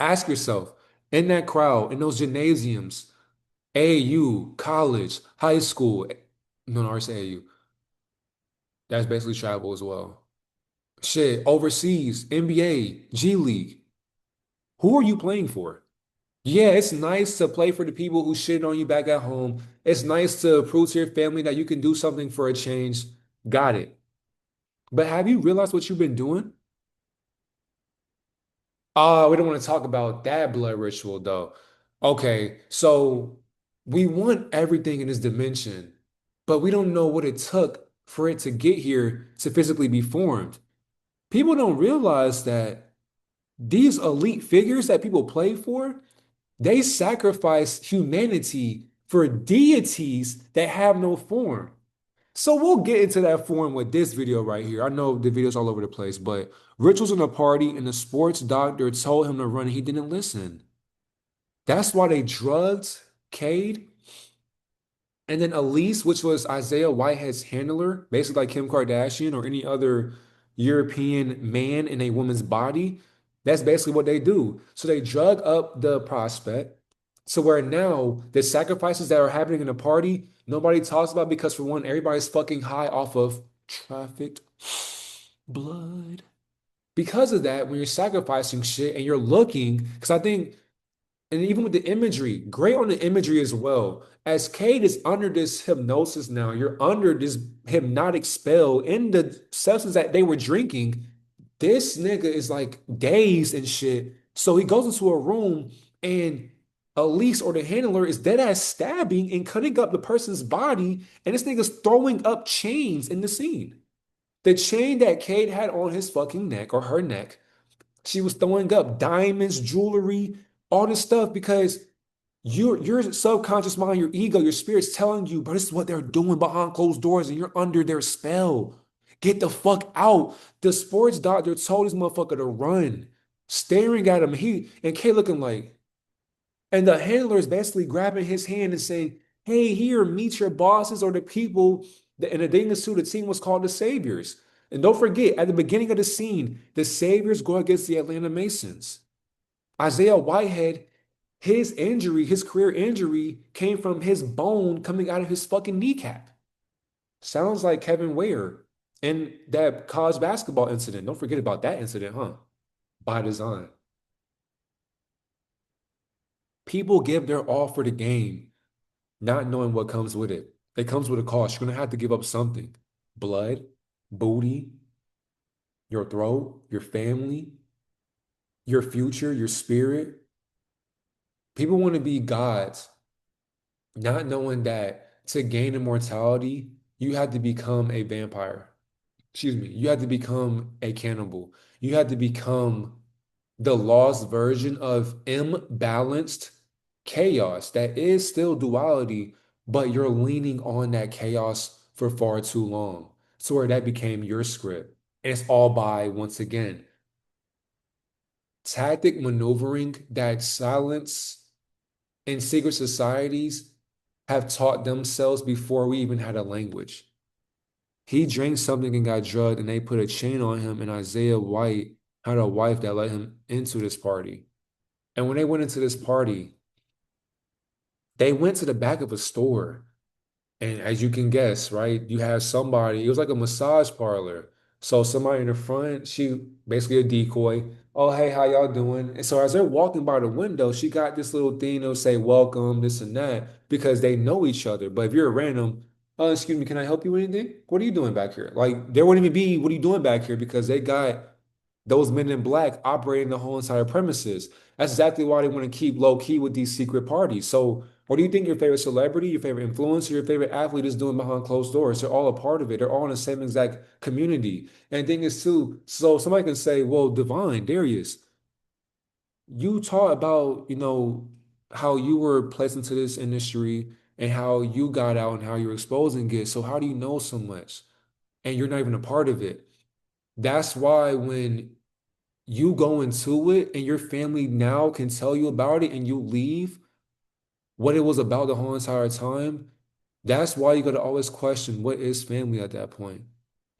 Ask yourself, in that crowd, in those gymnasiums, AU, college, high school, no, I say AU. That's basically travel as well. Shit, overseas, NBA, G League. Who are you playing for? Yeah, it's nice to play for the people who shit on you back at home. It's nice to prove to your family that you can do something for a change. Got it. But have you realized what you've been doing? We don't want to talk about that blood ritual though. Okay, so we want everything in this dimension, but we don't know what it took for it to get here to physically be formed. People don't realize that these elite figures that people play for, they sacrifice humanity for deities that have no form. So we'll get into that form with this video right here. I know the video's all over the place, but Rich was in a party and the sports doctor told him to run and he didn't listen. That's why they drugged Cade. And then Elise, which was Isaiah Whitehead's handler, basically like Kim Kardashian or any other European man in a woman's body, that's basically what they do. So they drug up the prospect to where now the sacrifices that are happening in the party, nobody talks about because for one, everybody's fucking high off of trafficked blood. Because of that, when you're sacrificing shit and you're looking, because I think and even with the imagery, great on the imagery as well. As Cade is under this hypnosis now, you're under this hypnotic spell in the substance that they were drinking. This nigga is like dazed and shit. So he goes into a room and Elise or the handler is dead ass stabbing and cutting up the person's body. And this nigga's throwing up chains in the scene. The chain that Cade had on his fucking neck or her neck, she was throwing up diamonds, jewelry, all this stuff because your subconscious mind, your ego, your spirit's telling you, but this is what they're doing behind closed doors, and you're under their spell. Get the fuck out. The sports doctor told this motherfucker to run, staring at him. He and Kay looking like, and the handler is basically grabbing his hand and saying, "Hey, here, meet your bosses or the people." And the thing is, too, the team was called the Saviors. And don't forget, at the beginning of the scene, the Saviors go against the Atlanta Masons. Isaiah Whitehead His injury, his career injury, came from his bone coming out of his fucking kneecap. Sounds like Kevin Ware and that college basketball incident. Don't forget about that incident, huh? By design. People give their all for the game, not knowing what comes with it. It comes with a cost. You're gonna have to give up something. Blood, booty, your throat, your family, your future, your spirit. People want to be gods, not knowing that to gain immortality, you have to become a vampire. Excuse me, you have to become a cannibal. You have to become the lost version of imbalanced chaos that is still duality, but you're leaning on that chaos for far too long. So where that became your script. And it's all by, once again, tactic maneuvering that silence in secret societies have taught themselves before we even had a language. He drank something and got drugged, and they put a chain on him, and Isaiah White had a wife that let him into this party. And when they went into this party, they went to the back of a store. And as you can guess, right, you have somebody, it was like a massage parlor. So somebody in the front, she basically a decoy. Oh, hey, how y'all doing? And so as they're walking by the window, she got this little thing that'll say welcome, this and that, because they know each other. But if you're a random, oh, excuse me, can I help you with anything? What are you doing back here? Like there wouldn't even be, what are you doing back here? Because they got those men in black operating the whole entire premises. That's exactly why they want to keep low key with these secret parties. So, what do you think your favorite celebrity, your favorite influencer, your favorite athlete is doing behind closed doors? They're all a part of it. They're all in the same exact community. And the thing is, too, so somebody can say, well, Divine, Darius, you taught about, how you were placed into this industry and how you got out and how you're exposing it. So, how do you know so much? And you're not even a part of it. That's why when you go into it and your family now can tell you about it and you leave what it was about the whole entire time, that's why you got to always question what is family at that point.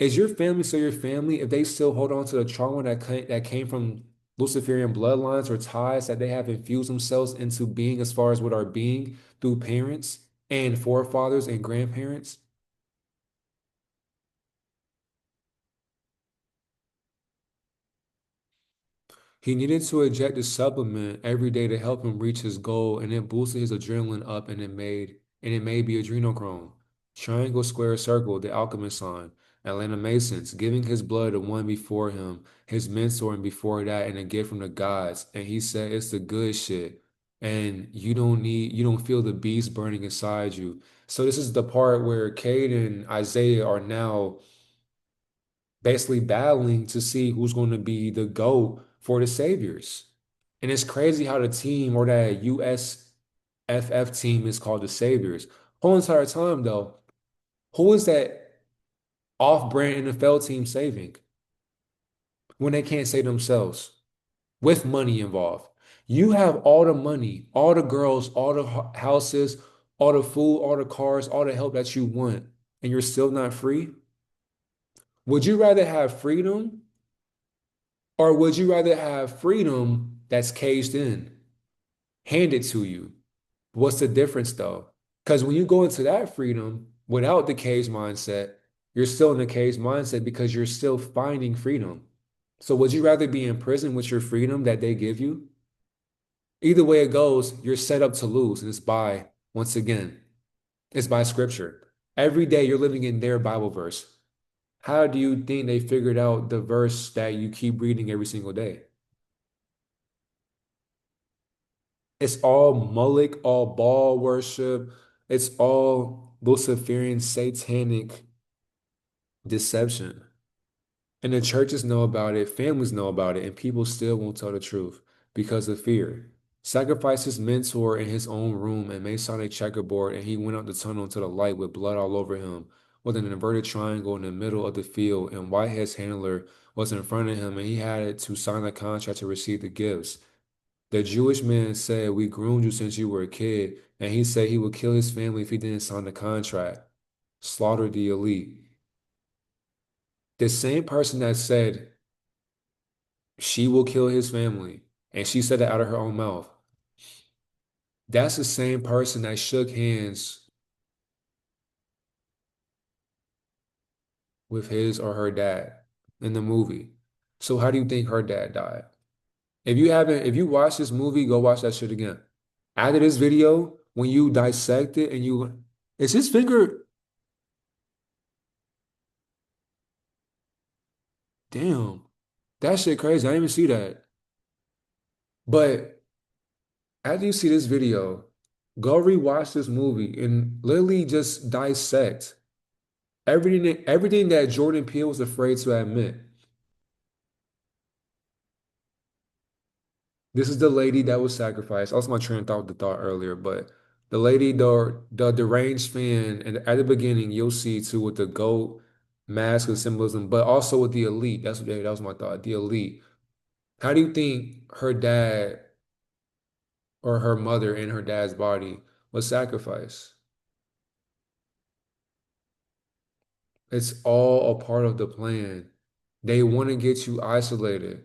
Is your family still your family if they still hold on to the trauma that came from Luciferian bloodlines or ties that they have infused themselves into being as far as what are being through parents and forefathers and grandparents? He needed to inject a supplement every day to help him reach his goal, and it boosted his adrenaline up, and it made be adrenochrome. Triangle, square, circle, the alchemist sign. Atlanta Masons, giving his blood to one before him, his mentor, and before that, and a gift from the gods. And he said it's the good shit. And you don't feel the beast burning inside you. So this is the part where Cade and Isaiah are now basically battling to see who's going to be the GOAT for the Saviors. And it's crazy how the team or that USFF team is called the Saviors. Whole entire time, though, who is that off-brand NFL team saving when they can't save themselves with money involved? You have all the money, all the girls, all the houses, all the food, all the cars, all the help that you want, and you're still not free? Would you rather have freedom or would you rather have freedom that's caged in, handed to you? What's the difference though? Because when you go into that freedom without the cage mindset, you're still in the cage mindset because you're still finding freedom. So would you rather be in prison with your freedom that they give you? Either way it goes, you're set up to lose. And it's by, once again, it's by scripture. Every day you're living in their Bible verse. How do you think they figured out the verse that you keep reading every single day? It's all Moloch, all Baal worship. It's all Luciferian satanic deception. And the churches know about it, families know about it, and people still won't tell the truth because of fear. Sacrificed his mentor in his own room and Masonic checkerboard, and he went out the tunnel into the light with blood all over him, with an inverted triangle in the middle of the field, and Whitehead's handler was in front of him, and he had to sign the contract to receive the gifts. The Jewish man said, we groomed you since you were a kid, and he said he would kill his family if he didn't sign the contract. Slaughter the elite. The same person that said she will kill his family, and she said it out of her own mouth. That's the same person that shook hands with his or her dad in the movie. So how do you think her dad died? If you watch this movie, go watch that shit again. After this video, when you dissect it and is his finger, damn, that shit crazy. I didn't even see that. But after you see this video, go rewatch this movie and literally just dissect everything that Jordan Peele was afraid to admit. This is the lady that was sacrificed. I lost my train of thought with the thought earlier, but the lady, the deranged fan, and at the beginning you'll see too with the goat mask of symbolism, but also with the elite. That was my thought. The elite. How do you think her dad or her mother in her dad's body was sacrificed? It's all a part of the plan. They want to get you isolated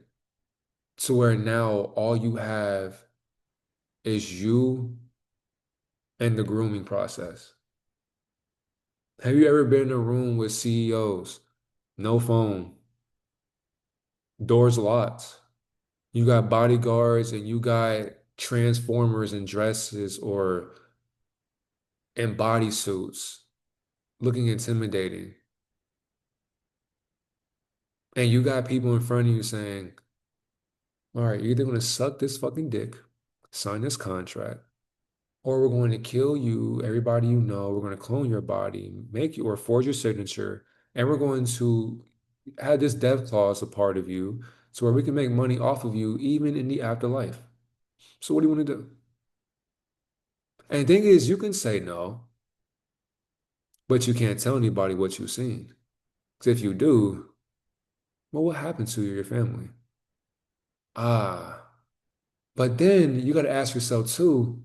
to where now all you have is you and the grooming process. Have you ever been in a room with CEOs? No phone, doors locked. You got bodyguards and you got transformers in dresses or in bodysuits looking intimidating. And you got people in front of you saying, all right, you're either going to suck this fucking dick, sign this contract, or we're going to kill you, everybody you know, we're going to clone your body, make you or forge your signature, and we're going to have this death clause a part of you so where we can make money off of you even in the afterlife. So what do you want to do? And the thing is, you can say no, but you can't tell anybody what you've seen. Because if you do, well, what happened to your family? Ah, but then you got to ask yourself too,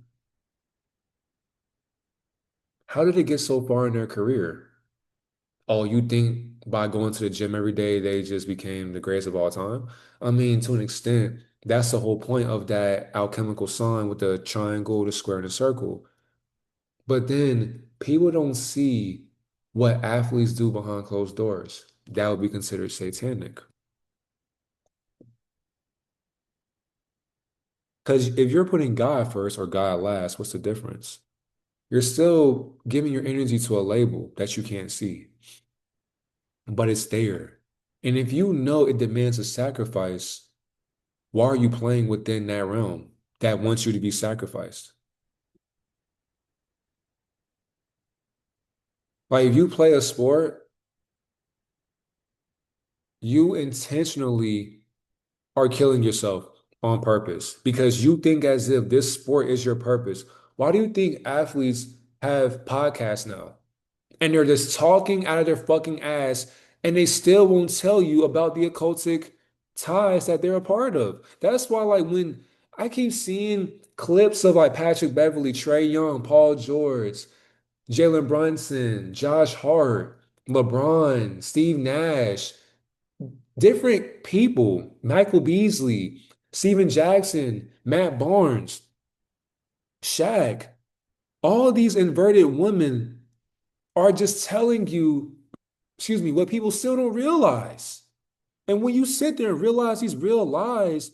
how did it get so far in their career? Oh, you think by going to the gym every day, they just became the greatest of all time? I mean, to an extent, that's the whole point of that alchemical sign with the triangle, the square, and the circle. But then people don't see what athletes do behind closed doors. That would be considered satanic. Because if you're putting God first or God last, what's the difference? You're still giving your energy to a label that you can't see, but it's there. And if you know it demands a sacrifice, why are you playing within that realm that wants you to be sacrificed? Like if you play a sport, you intentionally are killing yourself on purpose because you think as if this sport is your purpose. Why do you think athletes have podcasts now? And they're just talking out of their fucking ass and they still won't tell you about the occultic ties that they're a part of. That's why, like, when I keep seeing clips of like Patrick Beverly, Trey Young, Paul George, Jalen Brunson, Josh Hart, LeBron, Steve Nash, different people, Michael Beasley, Steven Jackson, Matt Barnes, Shaq, all these inverted women are just telling you, excuse me, what people still don't realize. And when you sit there and realize these real lies,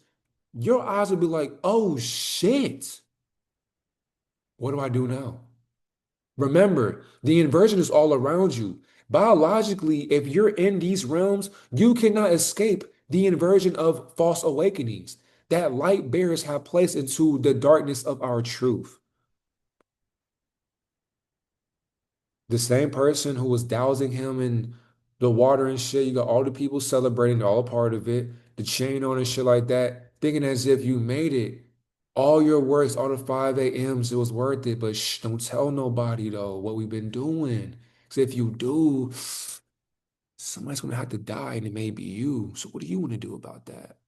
your eyes will be like, oh shit, what do I do now? Remember, the inversion is all around you. Biologically, if you're in these realms, you cannot escape the inversion of false awakenings that light bearers have placed into the darkness of our truth. The same person who was dousing him in the water and shit, you got all the people celebrating, all a part of it, the chain on and shit like that, thinking as if you made it. All your works, all the 5 a.m.s, it was worth it. But shh, don't tell nobody though what we've been doing. Because if you do, somebody's gonna have to die, and it may be you. So what do you want to do about that?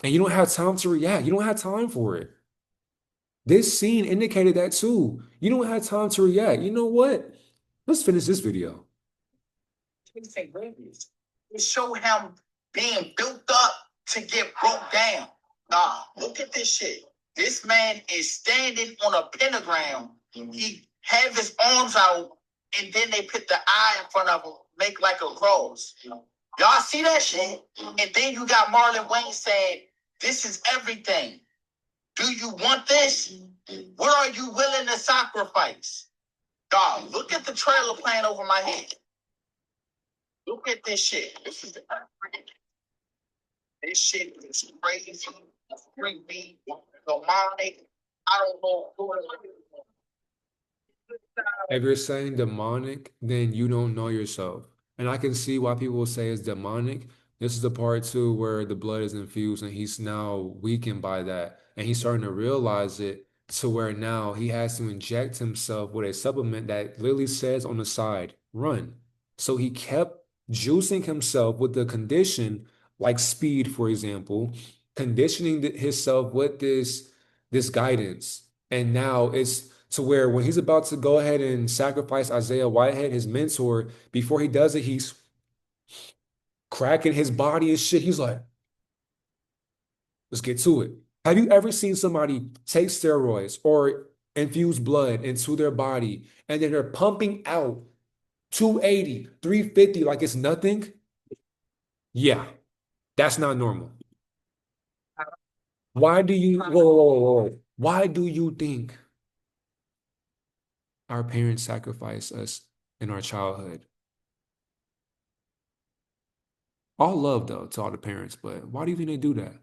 And you don't have time to react. You don't have time for it. This scene indicated that too. You don't have time to react. You know what? Let's finish this video. It show him being built up to get broke down. Nah, look at this shit. This man is standing on a pentagram. He have his arms out, and then they put the eye in front of him, make like a cross. Y'all see that shit? And then you got Marlon Wayne saying, "This is everything. Do you want this? What are you willing to sacrifice?" Dog, look at the trailer playing over my head. Look at this shit. This shit is crazy, creepy, demonic. I don't know. If you're saying demonic, then you don't know yourself. And I can see why people will say it's demonic. This is the part two where the blood is infused and he's now weakened by that. And he's starting to realize it to where now he has to inject himself with a supplement that literally says on the side, run. So he kept juicing himself with the condition, like speed, for example, conditioning himself with this guidance. And now it's to where when he's about to go ahead and sacrifice Isaiah Whitehead, his mentor, before he does it, he's cracking his body and shit. He's like, let's get to it. Have you ever seen somebody take steroids or infuse blood into their body and then they're pumping out 280, 350 like it's nothing? Yeah, that's not normal. Why do you, whoa, whoa, whoa, whoa. Why do you think our parents sacrifice us in our childhood? All love, though, to all the parents, but why do you think they do that?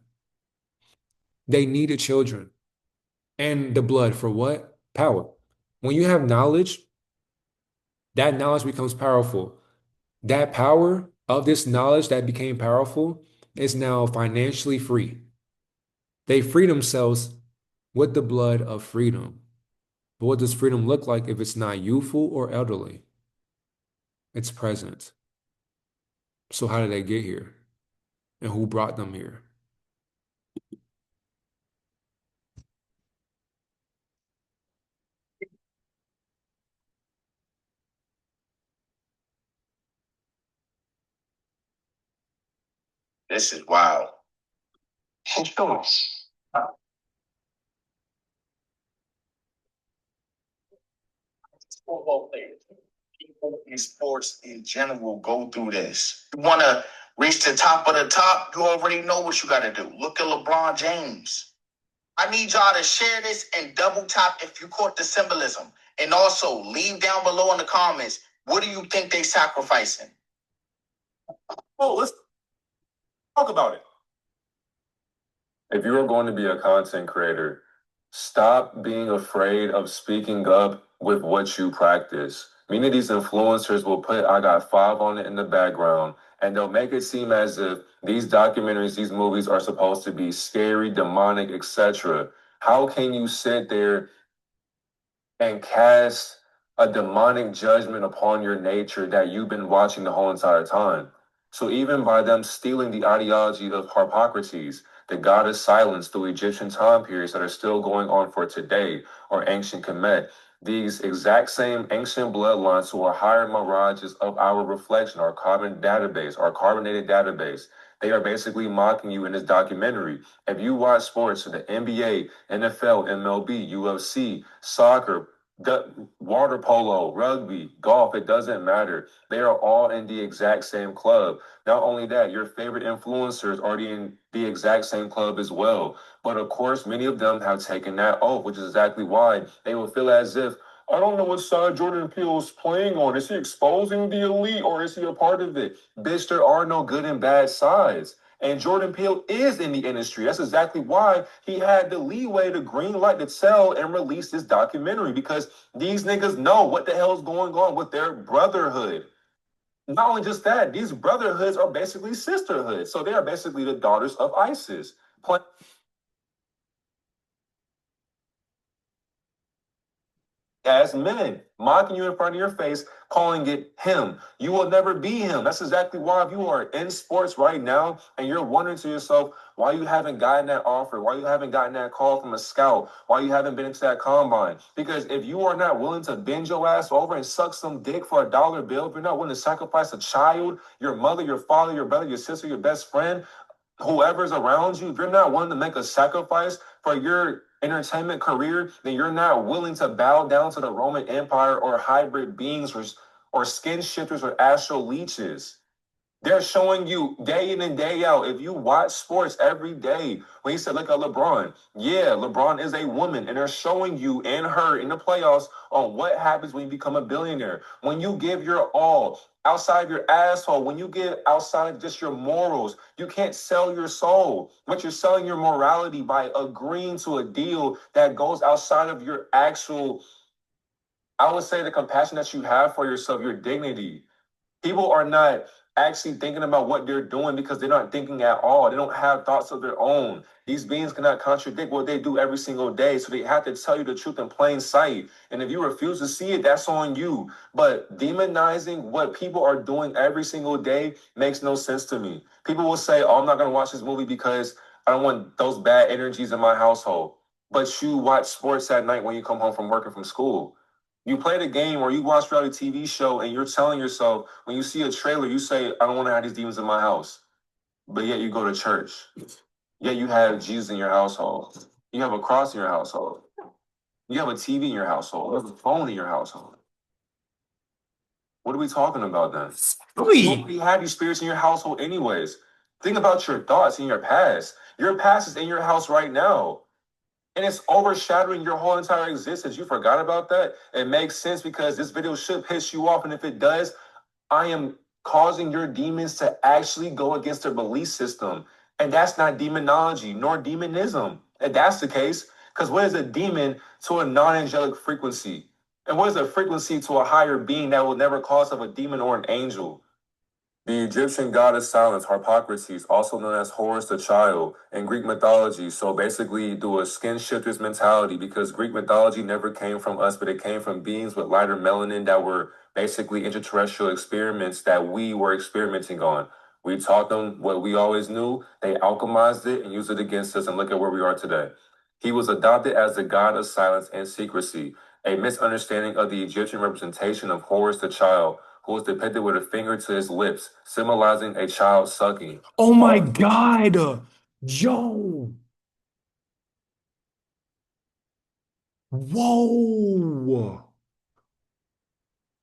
They needed children and the blood for what? Power. When you have knowledge, that knowledge becomes powerful. That power of this knowledge that became powerful is now financially free. They free themselves with the blood of freedom. But what does freedom look like if it's not youthful or elderly? It's present. So how did they get here? And who brought them here? This is wild. Choice. Football players, people in sports in general go through this. You want to reach the top of the top, you already know what you got to do. Look at LeBron James. I need y'all to share this and double tap if you caught the symbolism. And also leave down below in the comments, what do you think they sacrificing? Oh, let's talk about it. If you are going to be a content creator, stop being afraid of speaking up with what you practice. Many of these influencers will put I got five on it in the background, and they'll make it seem as if these documentaries, these movies are supposed to be scary, demonic, etc. How can you sit there and cast a demonic judgment upon your nature that you've been watching the whole entire time? So even by them stealing the ideology of Harpocrates, the god of silence through Egyptian time periods that are still going on for today, or ancient Kemet, these exact same ancient bloodlines who are higher mirages of our reflection, our carbon database, our carbonated database, they are basically mocking you in this documentary. If you watch sports, the NBA, NFL, MLB, UFC, soccer, water polo, rugby, golf, it doesn't matter. They are all in the exact same club. Not only that, your favorite influencers are in the exact same club as well. But of course, many of them have taken that oath, which is exactly why they will feel as if, I don't know what side Jordan Peele is playing on. Is he exposing the elite or is he a part of it? Bitch, there are no good and bad sides. And Jordan Peele is in the industry. That's exactly why he had the leeway to green light to tell and release this documentary, because these niggas know what the hell is going on with their brotherhood. Not only just that, these brotherhoods are basically sisterhoods. So they are basically the daughters of ISIS. As men, mocking you in front of your face, calling it him. You will never be him. That's exactly why if you are in sports right now and you're wondering to yourself why you haven't gotten that offer, why you haven't gotten that call from a scout, why you haven't been into that combine. Because if you are not willing to bend your ass over and suck some dick for a dollar bill, if you're not willing to sacrifice a child, your mother, your father, your brother, your sister, your best friend, whoever's around you, if you're not willing to make a sacrifice for your entertainment career, then you're not willing to bow down to the Roman Empire or hybrid beings or skin shifters or astral leeches. They're showing you day in and day out. If you watch sports every day, when you said, look at LeBron, yeah, LeBron is a woman, and they're showing you and her in the playoffs on what happens when you become a billionaire. When you give your all outside of your asshole, when you give outside of just your morals, you can't sell your soul, but you're selling your morality by agreeing to a deal that goes outside of your actual, I would say, the compassion that you have for yourself, your dignity. People are not actually thinking about what they're doing because they're not thinking at all. They don't have thoughts of their own. These beings cannot contradict what they do every single day. So they have to tell you the truth in plain sight. And if you refuse to see it, that's on you. But demonizing what people are doing every single day makes no sense to me. People will say, oh, I'm not going to watch this movie because I don't want those bad energies in my household. But you watch sports at night when you come home from work and from school. You play the game or you watch reality TV show and you're telling yourself when you see a trailer, you say, I don't want to have these demons in my house. But yet you go to church. Yet you have Jesus in your household. You have a cross in your household. You have a TV in your household. You have a phone in your household. What are we talking about then? You already have these spirits in your household anyways. Think about your thoughts in your past. Your past is in your house right now. And it's overshadowing your whole entire existence. You forgot about that? It makes sense because this video should piss you off. And if it does, I am causing your demons to actually go against their belief system. And that's not demonology nor demonism. And that's the case, because what is a demon to a non-angelic frequency? And what is a frequency to a higher being that will never call itself a demon or an angel? The Egyptian goddess Silence, Harpocrates, also known as Horus the Child, in Greek mythology. So basically, do a skin shifter's mentality because Greek mythology never came from us, but it came from beings with lighter melanin that were basically extraterrestrial experiments that we were experimenting on. We taught them what we always knew, they alchemized it and used it against us, and look at where we are today. He was adopted as the god of silence and secrecy, a misunderstanding of the Egyptian representation of Horus the Child, who was depicted with a finger to his lips, symbolizing a child sucking. Oh my God. Yo. Whoa.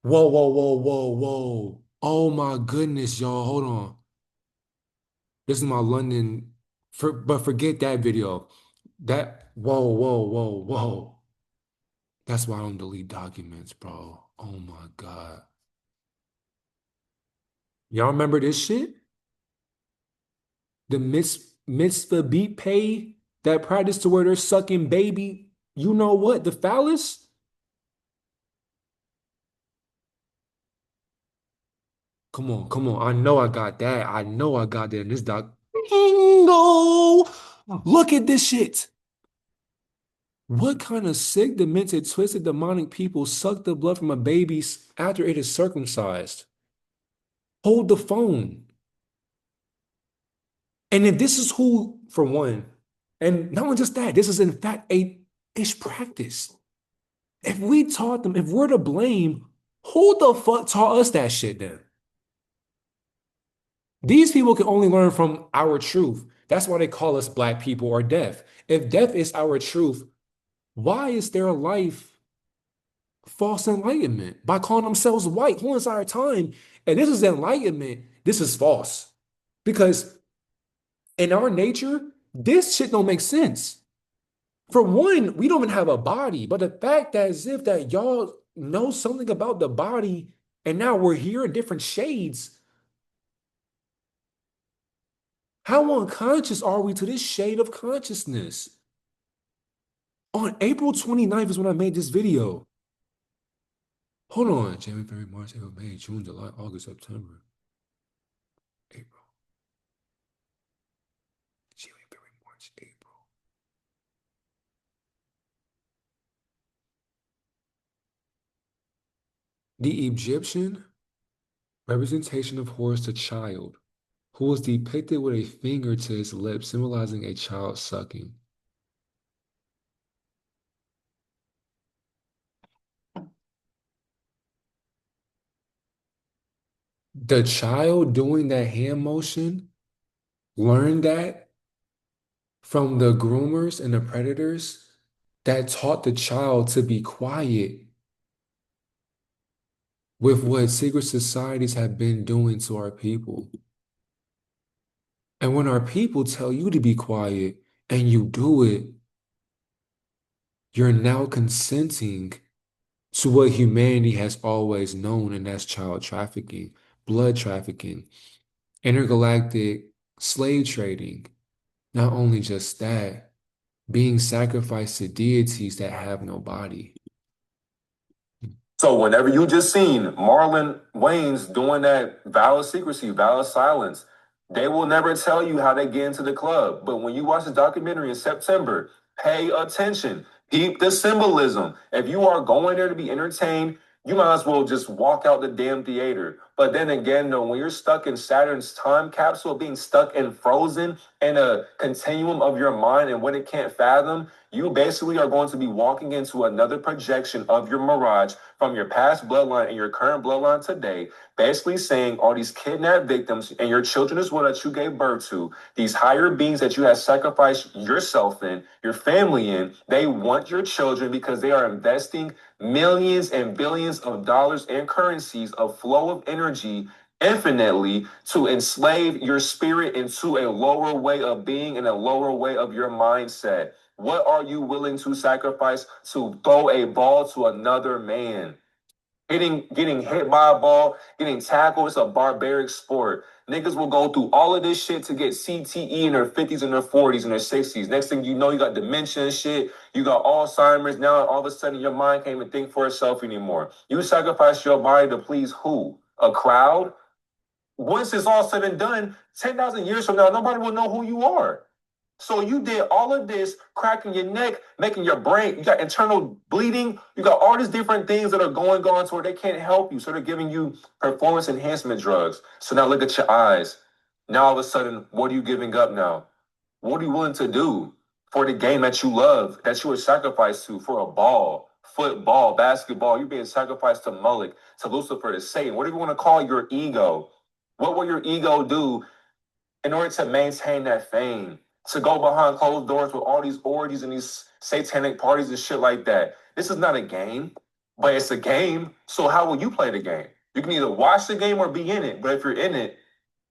Whoa, whoa, whoa, whoa, whoa. Oh my goodness, y'all. Hold on. This is my London. But forget that video. Whoa, whoa, whoa, whoa. That's why I don't delete documents, bro. Oh my God. Y'all remember this shit? The mitzvah beat pay that practice to where they're sucking baby. You know what? The phallus? Come on, come on. I know I got that. I know I got that in this doc. Bingo! Look at this shit. What kind of sick, demented, twisted, demonic people suck the blood from a baby after it is circumcised? Hold the phone. And if this is who, for one, and not only just that, this is in fact a it's practice. If we taught them, if we're to blame, who the fuck taught us that shit then? These people can only learn from our truth. That's why they call us black people or deaf. If deaf is our truth, why is their life false enlightenment by calling themselves white whole entire time? And this is enlightenment. This is false. Because in our nature, this shit don't make sense. For one, we don't even have a body, but the fact that as if that y'all know something about the body and now we're here in different shades, how unconscious are we to this shade of consciousness? On April 29th is when I made this video. Hold on. January, February, March, April, May, June, July, August, September, April. January, February, March, April. The Egyptian representation of Horus the child, who was depicted with a finger to his lips, symbolizing a child sucking. The child doing that hand motion learned that from the groomers and the predators that taught the child to be quiet with what secret societies have been doing to our people. And when our people tell you to be quiet and you do it, you're now consenting to what humanity has always known, and that's child trafficking, blood trafficking, intergalactic slave trading. Not only just that, being sacrificed to deities that have no body. So whenever you just seen Marlon Wayans doing that vow of secrecy, vow of silence, they will never tell you how they get into the club. But when you watch the documentary in September, pay attention. Peep the symbolism. If you are going there to be entertained, you might as well just walk out the damn theater. But then again, though, when you're stuck in Saturn's time capsule, being stuck and frozen in a continuum of your mind and what it can't fathom, you basically are going to be walking into another projection of your mirage from your past bloodline and your current bloodline today, basically saying all these kidnapped victims and your children as well that you gave birth to, these higher beings that you have sacrificed yourself in, your family in, they want your children because they are investing millions and billions of dollars and currencies, a flow of energy infinitely to enslave your spirit into a lower way of being and a lower way of your mindset. What are you willing to sacrifice to throw a ball to another man? Getting hit by a ball, getting tackled, it's a barbaric sport. Niggas will go through all of this shit to get CTE in their 50s and their 40s and their 60s. Next thing you know, you got dementia and shit. You got Alzheimer's. Now all of a sudden your mind can't even think for itself anymore. You sacrifice your body to please who? A crowd? Once it's all said and done, 10,000 years from now, nobody will know who you are. So you did all of this, cracking your neck, making your brain, you got internal bleeding, you got all these different things that are going on to where they can't help you. So they're giving you performance enhancement drugs. So now look at your eyes. Now all of a sudden, what are you giving up now? What are you willing to do for the game that you love, that you were sacrificed to for a ball, football, basketball? You're being sacrificed to Moloch, to Lucifer, to Satan, whatever you want to call your ego. What will your ego do in order to maintain that fame, to go behind closed doors with all these orgies and these satanic parties and shit like that? This is not a game, but it's a game. So how will you play the game? You can either watch the game or be in it. But if you're in it,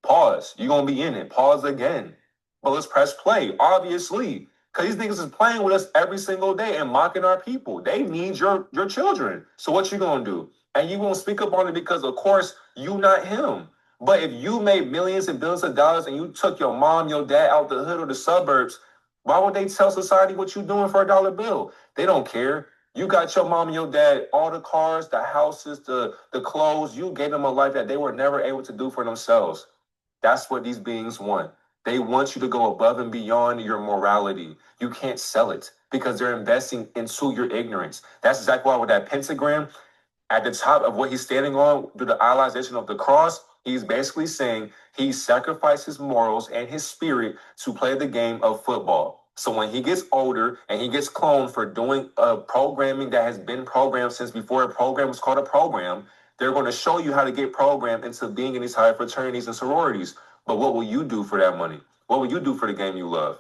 pause. You're gonna be in it. Pause again. But let's press play, obviously. Because these niggas is playing with us every single day and mocking our people. They need your children. So what you gonna do? And you won't speak up on it because of course you not him. But if you made millions and billions of dollars and you took your mom, your dad out the hood or the suburbs, why would they tell society what you doing for a dollar bill? They don't care. You got your mom and your dad, all the cars, the houses, the clothes. You gave them a life that they were never able to do for themselves. That's what these beings want. They want you to go above and beyond your morality. You can't sell it because they're investing into your ignorance. That's exactly why with that pentagram, at the top of what he's standing on through the idolization of the cross, he's basically saying he sacrificed his morals and his spirit to play the game of football. So when he gets older and he gets cloned for doing programming that has been programmed since before a program was called a program, they're going to show you how to get programmed into being in these higher fraternities and sororities. But what will you do for that money? What will you do for the game you love?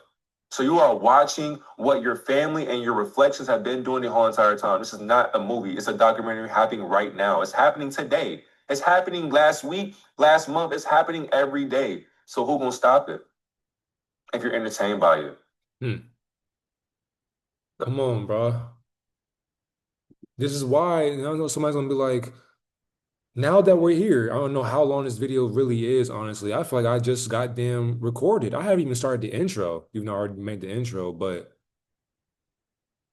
So you are watching what your family and your reflections have been doing the whole entire time. This is not a movie. It's a documentary happening right now. It's happening today. It's happening last week, last month. It's happening every day. So who gonna stop it if you're entertained by it? Hmm. Come on, bro. This is why, I know somebody's gonna be like, now that we're here, I don't know how long this video really is, honestly. I feel like I just goddamn recorded. I haven't even started the intro, even though I already made the intro, but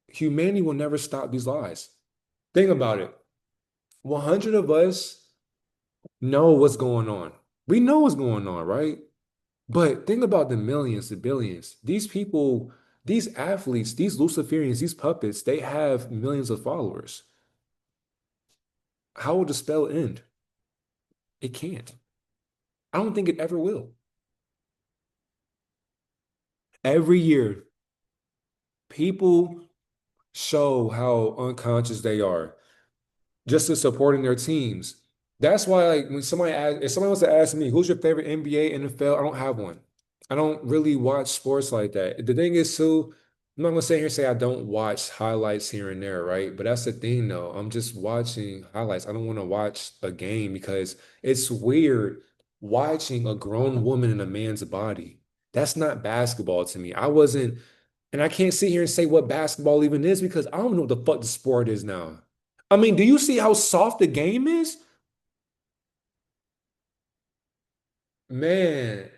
humanity will never stop these lies. Think about it. 100 of us know what's going on. We know what's going on, right? But think about the millions, the billions. These people, these athletes, these Luciferians, these puppets, they have millions of followers. How will the spell end? It can't. I don't think it ever will. Every year, people show how unconscious they are just in supporting their teams. That's why, like, when somebody asks, if somebody wants to ask me, who's your favorite NBA, NFL, I don't have one. I don't really watch sports like that. The thing is, too, I'm not gonna sit here and say I don't watch highlights here and there, right? But that's the thing though. I'm just watching highlights. I don't want to watch a game because it's weird watching a grown woman in a man's body. That's not basketball to me. I wasn't, and I can't sit here and say what basketball even is because I don't know what the fuck the sport is now. I mean, do you see how soft the game is? Man,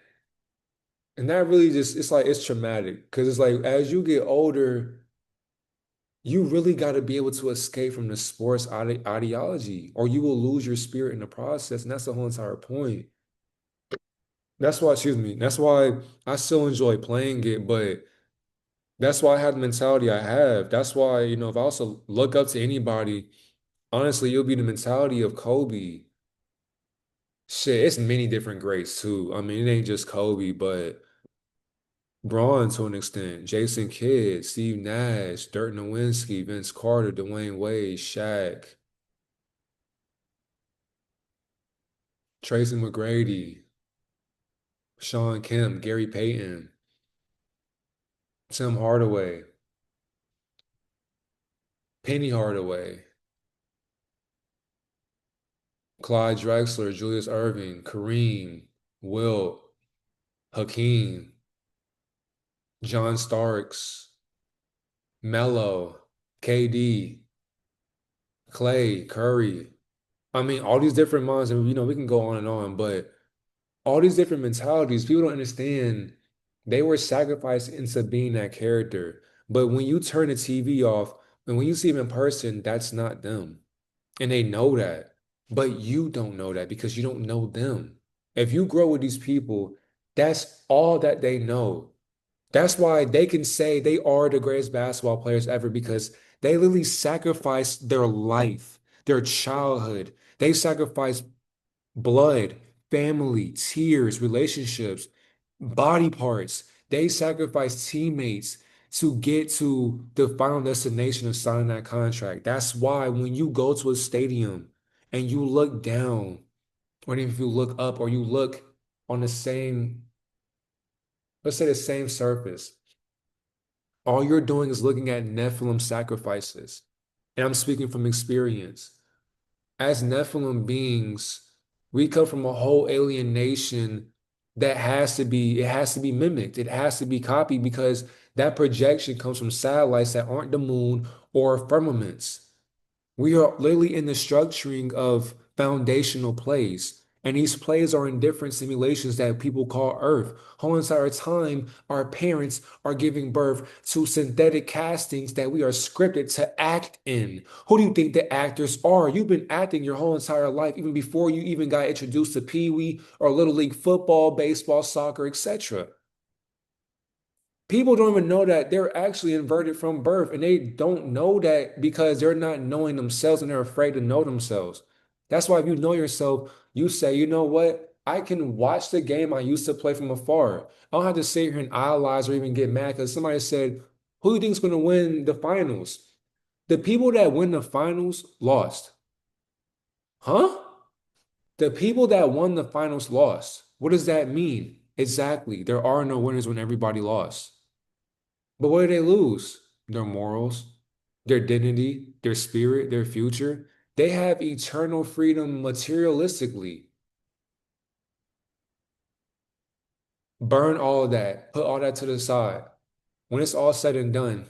and that really just it's like it's traumatic because it's like as you get older. You really got to be able to escape from the sports ideology, or you will lose your spirit in the process. And that's the whole entire point. That's why, excuse me, that's why I still enjoy playing it, but that's why I have the mentality I have. That's why, if I also look up to anybody, honestly, it'll be the mentality of Kobe. Shit, it's many different greats too. I mean, it ain't just Kobe, but Braun to an extent, Jason Kidd, Steve Nash, Dirk Nowitzki, Vince Carter, Dwayne Wade, Shaq, Tracy McGrady, Sean Kemp, Gary Payton, Tim Hardaway, Penny Hardaway, Clyde Drexler, Julius Erving, Kareem, Wilt, Hakeem, John Starks, Melo, KD, Clay, Curry. I mean, all these different minds, and we can go on, but all these different mentalities, people don't understand they were sacrificed into being that character. But when you turn the TV off, and when you see them in person, that's not them. And they know that, but you don't know that because you don't know them. If you grow with these people, that's all that they know. That's why they can say they are the greatest basketball players ever because they literally sacrificed their life, their childhood. They sacrificed blood, family, tears, relationships, body parts. They sacrificed teammates to get to the final destination of signing that contract. That's why when you go to a stadium and you look down, or even if you look up or you look on the same, let's say the same surface, all you're doing is looking at Nephilim sacrifices. And I'm speaking from experience. As Nephilim beings, we come from a whole alien nation that it has to be mimicked. It has to be copied because that projection comes from satellites that aren't the moon or firmaments. We are literally in the structuring of foundational plays. And these plays are in different simulations that people call Earth. Whole entire time, our parents are giving birth to synthetic castings that we are scripted to act in. Who do you think the actors are? You've been acting your whole entire life, even before you even got introduced to Pee Wee or Little League football, baseball, soccer, etc. People don't even know that they're actually inverted from birth, and they don't know that because they're not knowing themselves and they're afraid to know themselves. That's why if you know yourself, you say, you know what? I can watch the game I used to play from afar. I don't have to sit here and idolize or even get mad because somebody said, who do you think is going to win the finals? The people that win the finals lost. Huh? The people that won the finals lost. What does that mean? Exactly. There are no winners when everybody lost. But what do they lose? Their morals, their dignity, their spirit, their future. They have eternal freedom materialistically. Burn all of that, put all that to the side. When it's all said and done,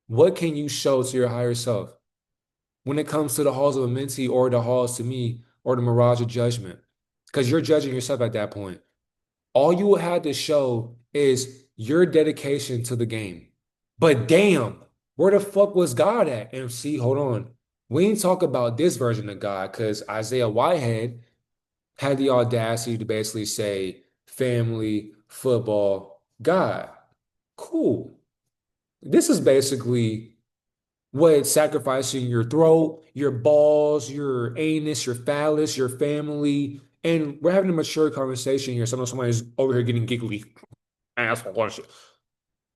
what can you show to your higher self when it comes to the halls of a mentee or the halls to me or the mirage of judgment? Because you're judging yourself at that point. All you will have to show is your dedication to the game. But damn, where the fuck was God at? MC, hold on. We ain't talk about this version of God because Isaiah Whitehead had the audacity to basically say family, football, God. Cool. This is basically what sacrificing your throat, your balls, your anus, your phallus, your family. And we're having a mature conversation here. Somebody's over here getting giggly. Asshole and shit.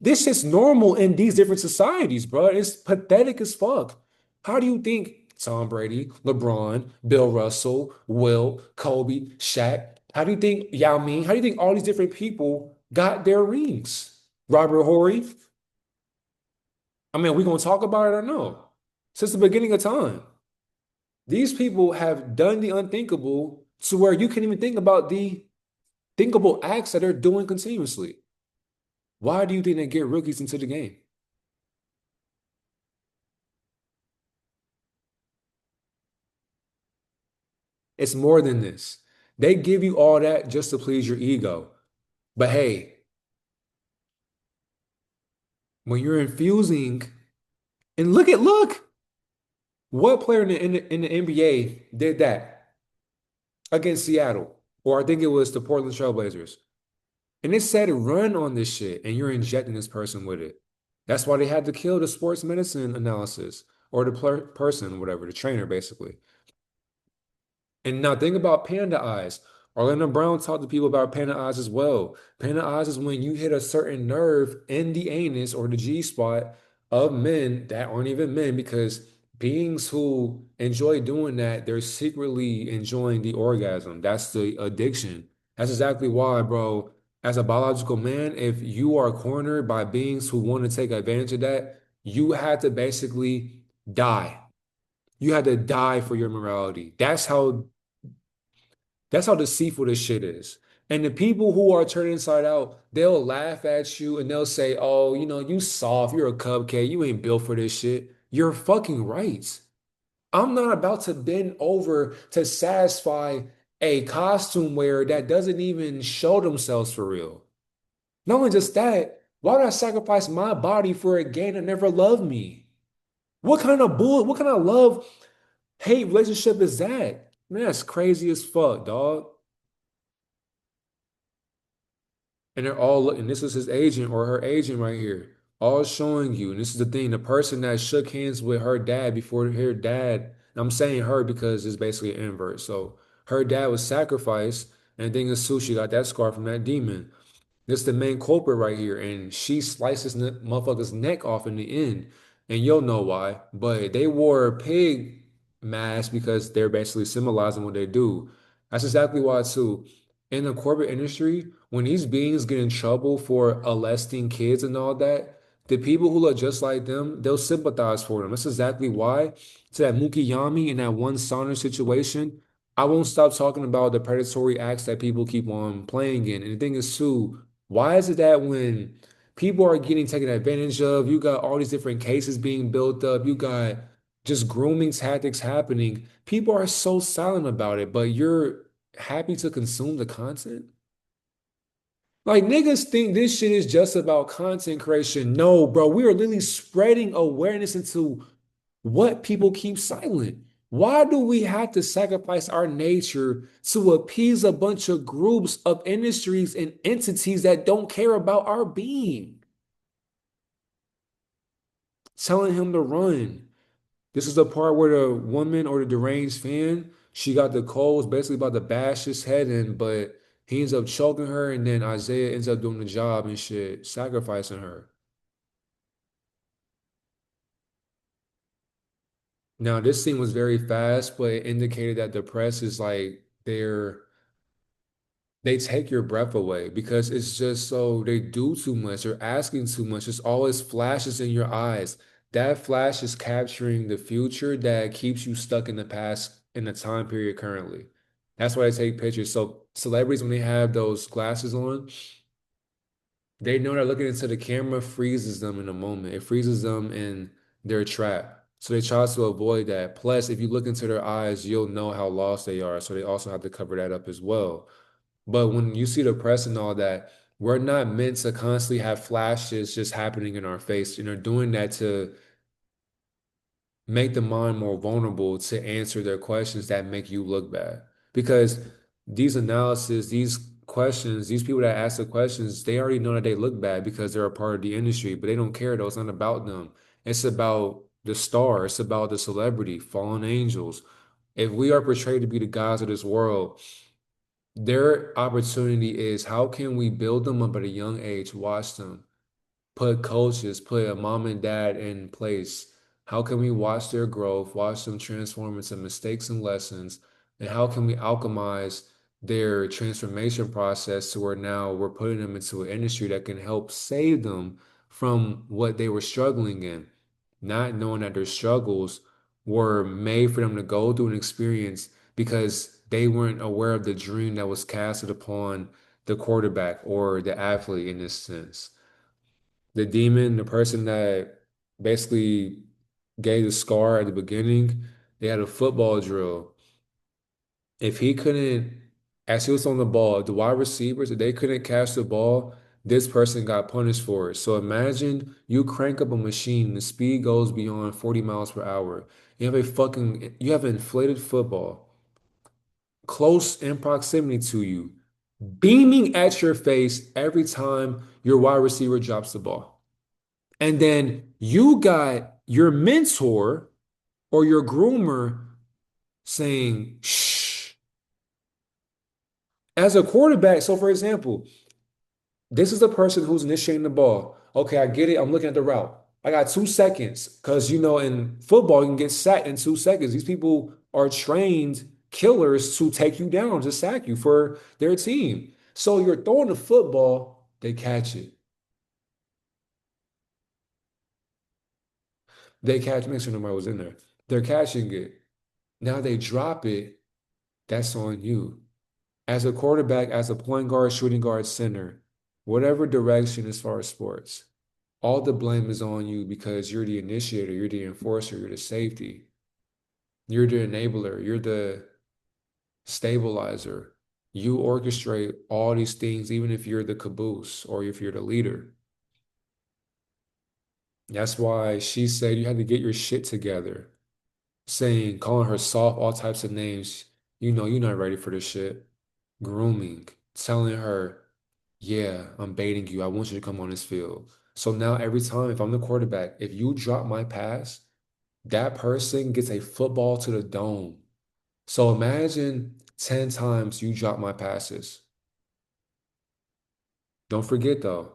This is normal in these different societies, bro. It's pathetic as fuck. How do you think Tom Brady, LeBron, Bill Russell, Will, Kobe, Shaq, how do you think Yao Ming, how do you think all these different people got their rings? Robert Horry? I mean, are we gonna talk about it or no? Since the beginning of time, these people have done the unthinkable to where you can't even think about the thinkable acts that they're doing continuously. Why do you think they get rookies into the game? It's more than this. They give you all that just to please your ego. But hey, when you're infusing, and look, what player in the NBA did that against Seattle? Or I think it was the Portland Trailblazers. And it said run on this shit, and you're injecting this person with it. That's why they had to kill the sports medicine analysis or the person, whatever, the trainer, basically. And now think about panda eyes. Orlando Brown talked to people about panda eyes as well. Panda eyes is when you hit a certain nerve in the anus or the G spot of men that aren't even men, because beings who enjoy doing that, they're secretly enjoying the orgasm. That's the addiction. That's exactly why, bro, as a biological man, if you are cornered by beings who want to take advantage of that, you had to basically die. You had to die for your morality. That's how deceitful this shit is. And the people who are turned inside out, they'll laugh at you and they'll say, "Oh, you soft, you're a cupcake, you ain't built for this shit." You're fucking right. I'm not about to bend over to satisfy a costume wearer that doesn't even show themselves for real. Not only just that, why would I sacrifice my body for a game that never loved me? What kind of love hate relationship is that? Man, that's crazy as fuck, dog. And they're all and this is his agent or her agent right here, all showing you. And this is the thing, the person that shook hands with her dad before her dad, and I'm saying her because it's basically an invert. So her dad was sacrificed, and the thing is, Sushi got that scar from that demon. This is the main culprit right here, and she slices motherfucker's neck off in the end, and you'll know why. But they wore pig masks because they're basically symbolizing what they do. That's exactly why too. In the corporate industry, when these beings get in trouble for molesting kids and all that, the people who look just like them, they'll sympathize for them. That's exactly why. To that Mukiyami in that one sauna situation, I won't stop talking about the predatory acts that people keep on playing in. And the thing is, too, why is it that when people are getting taken advantage of, you got all these different cases being built up, you got just grooming tactics happening, people are so silent about it, but you're happy to consume the content? Like niggas think this shit is just about content creation. No, bro, we are literally spreading awareness into what people keep silent. Why do we have to sacrifice our nature to appease a bunch of groups of industries and entities that don't care about our being? Telling him to run. This is the part where the woman or the deranged fan, she got the cold, was basically about to bash his head in, but he ends up choking her, and then Isaiah ends up doing the job and shit, sacrificing her. Now, this scene was very fast, but it indicated that the press is like they take your breath away because it's just so they do too much. They're asking too much. It's always flashes in your eyes. That flash is capturing the future that keeps you stuck in the past in the time period currently. That's why they take pictures. So celebrities, when they have those glasses on, they know that looking into the camera freezes them in a moment. It freezes them in their trap. So they try to avoid that. Plus, if you look into their eyes, you'll know how lost they are. So they also have to cover that up as well. But when you see the press and all that, we're not meant to constantly have flashes just happening in our face. And they're doing that to make the mind more vulnerable to answer their questions that make you look bad. Because these analysis, these questions, these people that ask the questions, they already know that they look bad because they're a part of the industry, but they don't care though. It's not about them. It's about the star. It's about the celebrity, fallen angels. If we are portrayed to be the gods of this world, their opportunity is how can we build them up at a young age, watch them, put coaches, put a mom and dad in place. How can we watch their growth, watch them transform into mistakes and lessons, and how can we alchemize their transformation process to where now we're putting them into an industry that can help save them from what they were struggling in. not knowing that their struggles were made for them to go through an experience because they weren't aware of the dream that was casted upon the quarterback or the athlete in this sense. The demon, the person that basically gave the scar at the beginning, they had a football drill. If he couldn't, as he was on the ball, the wide receivers, if they couldn't catch the ball, this person got punished for it. So imagine you crank up a machine, the speed goes beyond 40 miles per hour. You have an inflated football close in proximity to you, beaming at your face every time your wide receiver drops the ball. And then you got your mentor or your groomer saying, shh. As a quarterback, so for example, this is the person who's initiating the ball. Okay, I get it. I'm looking at the route. I got 2 seconds because, in football, you can get sacked in 2 seconds. These people are trained killers to take you down, to sack you for their team. So you're throwing the football, they catch it. They catch, make sure nobody was in there. They're catching it. Now they drop it. That's on you. As a quarterback, as a point guard, shooting guard, center, whatever direction as far as sports, all the blame is on you because you're the initiator, you're the enforcer, you're the safety, you're the enabler, you're the stabilizer. You orchestrate all these things, even if you're the caboose or if you're the leader. That's why she said you had to get your shit together, saying, calling her soft, all types of names. You're not ready for this shit. Grooming, telling her, yeah, I'm baiting you. I want you to come on this field. So now every time, if I'm the quarterback, if you drop my pass, that person gets a football to the dome. So imagine 10 times you drop my passes. Don't forget though.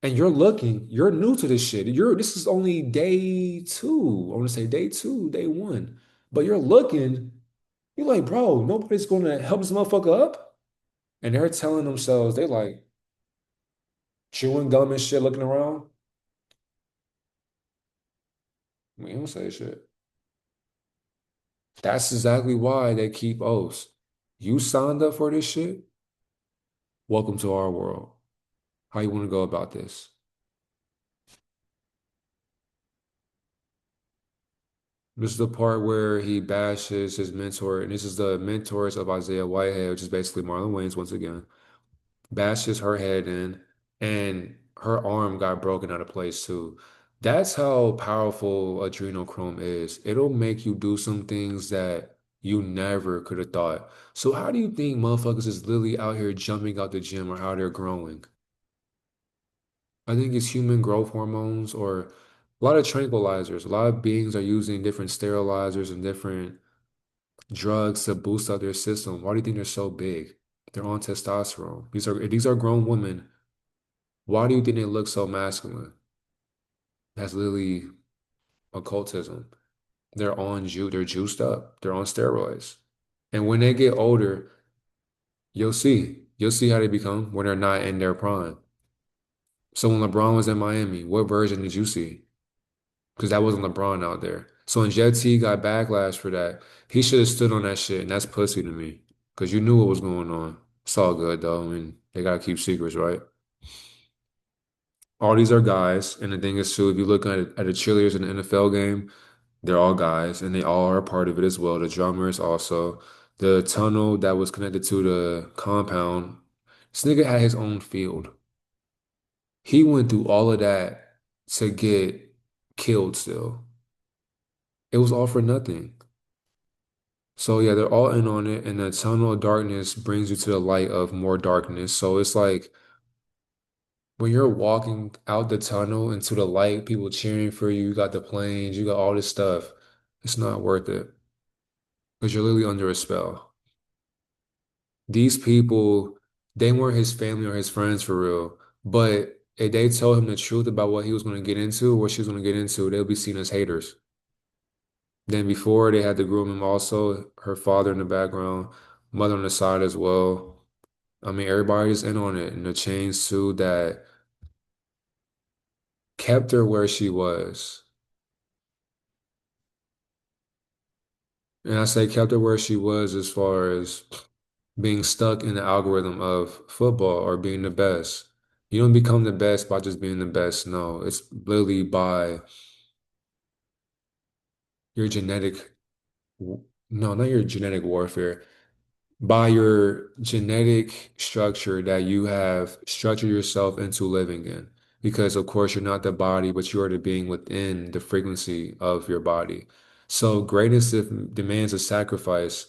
And you're new to this shit. This is only day two. I want to say day two, day one. But you're like, bro, nobody's gonna help this motherfucker up. And they're telling themselves, they like chewing gum and shit, looking around. I mean, don't say shit. That's exactly why they keep oaths. You signed up for this shit? Welcome to our world. How you want to go about this? This is the part where he bashes his mentor, and this is the mentors of Isaiah Whitehead, which is basically Marlon Wayans once again. Bashes her head in, and her arm got broken out of place too. That's how powerful adrenochrome is. It'll make you do some things that you never could have thought. So how do you think motherfuckers is literally out here jumping out the gym or how they're growing? I think it's human growth hormones or a lot of tranquilizers. A lot of beings are using different sterilizers and different drugs to boost up their system. Why do you think they're so big? They're on testosterone. These are grown women. Why do you think they look so masculine? That's literally occultism. They're juiced up. They're on steroids. And when they get older, you'll see. You'll see how they become when they're not in their prime. So when LeBron was in Miami, what version did you see? Because that wasn't LeBron out there. So when Jet T got backlash for that, he should have stood on that shit, and that's pussy to me. Because you knew what was going on. It's all good though. I mean, they gotta keep secrets, right? All these are guys, and the thing is too, if you look at the cheerleaders in the NFL game, they're all guys, and they all are a part of it as well. The drummers also. The tunnel that was connected to the compound, this nigga had his own field. He went through all of that to get killed still. It was all for nothing. So yeah, they're all in on it, and the tunnel of darkness brings you to the light of more darkness. So it's like when you're walking out the tunnel into the light, people cheering for you, you got the planes, you got all this stuff. It's not worth it because you're literally under a spell. These people, they weren't his family or his friends for real, but if they told him the truth about what he was going to get into, what she was going to get into, they'll be seen as haters. Then before they had to groom him also, her father in the background, mother on the side as well. I mean, everybody's in on it, and the chains too that kept her where she was. And I say kept her where she was as far as being stuck in the algorithm of football or being the best. You don't become the best by just being the best. No, it's literally by your genetic, no, not your genetic warfare, by your genetic structure that you have structured yourself into living in. Because, of course, you're not the body, but you are the being within the frequency of your body. So, greatness demands a sacrifice.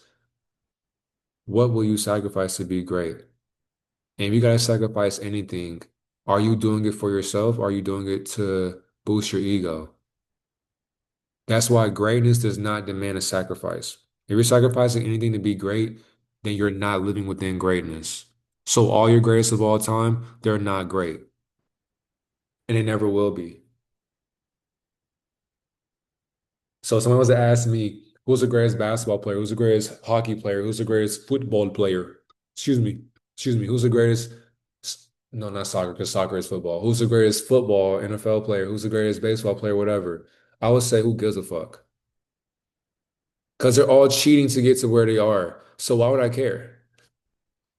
What will you sacrifice to be great? And if you got to sacrifice anything, are you doing it for yourself? Or are you doing it to boost your ego? That's why greatness does not demand a sacrifice. If you're sacrificing anything to be great, then you're not living within greatness. So all your greatest of all time, they're not great, and they never will be. So if someone was to ask me, who's the greatest basketball player? Who's the greatest hockey player? Who's the greatest football player? Excuse me. Excuse me. Who's the greatest? No, not soccer, because soccer is football. Who's the greatest football NFL player? Who's the greatest baseball player? Whatever. I would say, who gives a fuck? Because they're all cheating to get to where they are. So why would I care?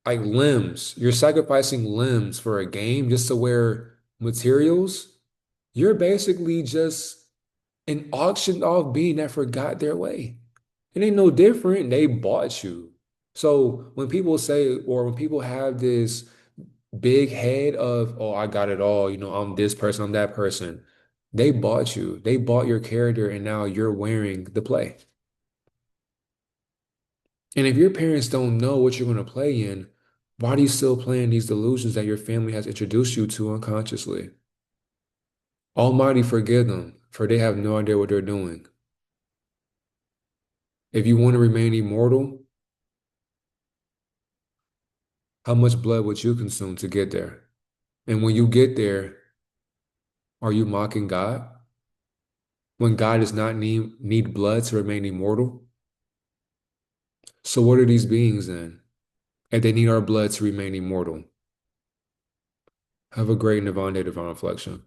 Like limbs, you're sacrificing limbs for a game just to wear materials. You're basically just an auctioned off being that forgot their way. It ain't no different. They bought you. So when people say, or when people have this big head of, oh, I got it all, I'm this person, I'm that person, they bought you. They bought your character, and now you're wearing the play. And if your parents don't know what you're going to play in, why do you still play in these delusions that your family has introduced you to unconsciously? Almighty forgive them, for they have no idea what they're doing. If you want to remain immortal, how much blood would you consume to get there? And when you get there, are you mocking God? When God does not need blood to remain immortal? So what are these beings then? If they need our blood to remain immortal? Have a great Nirvana day, Divine Reflection.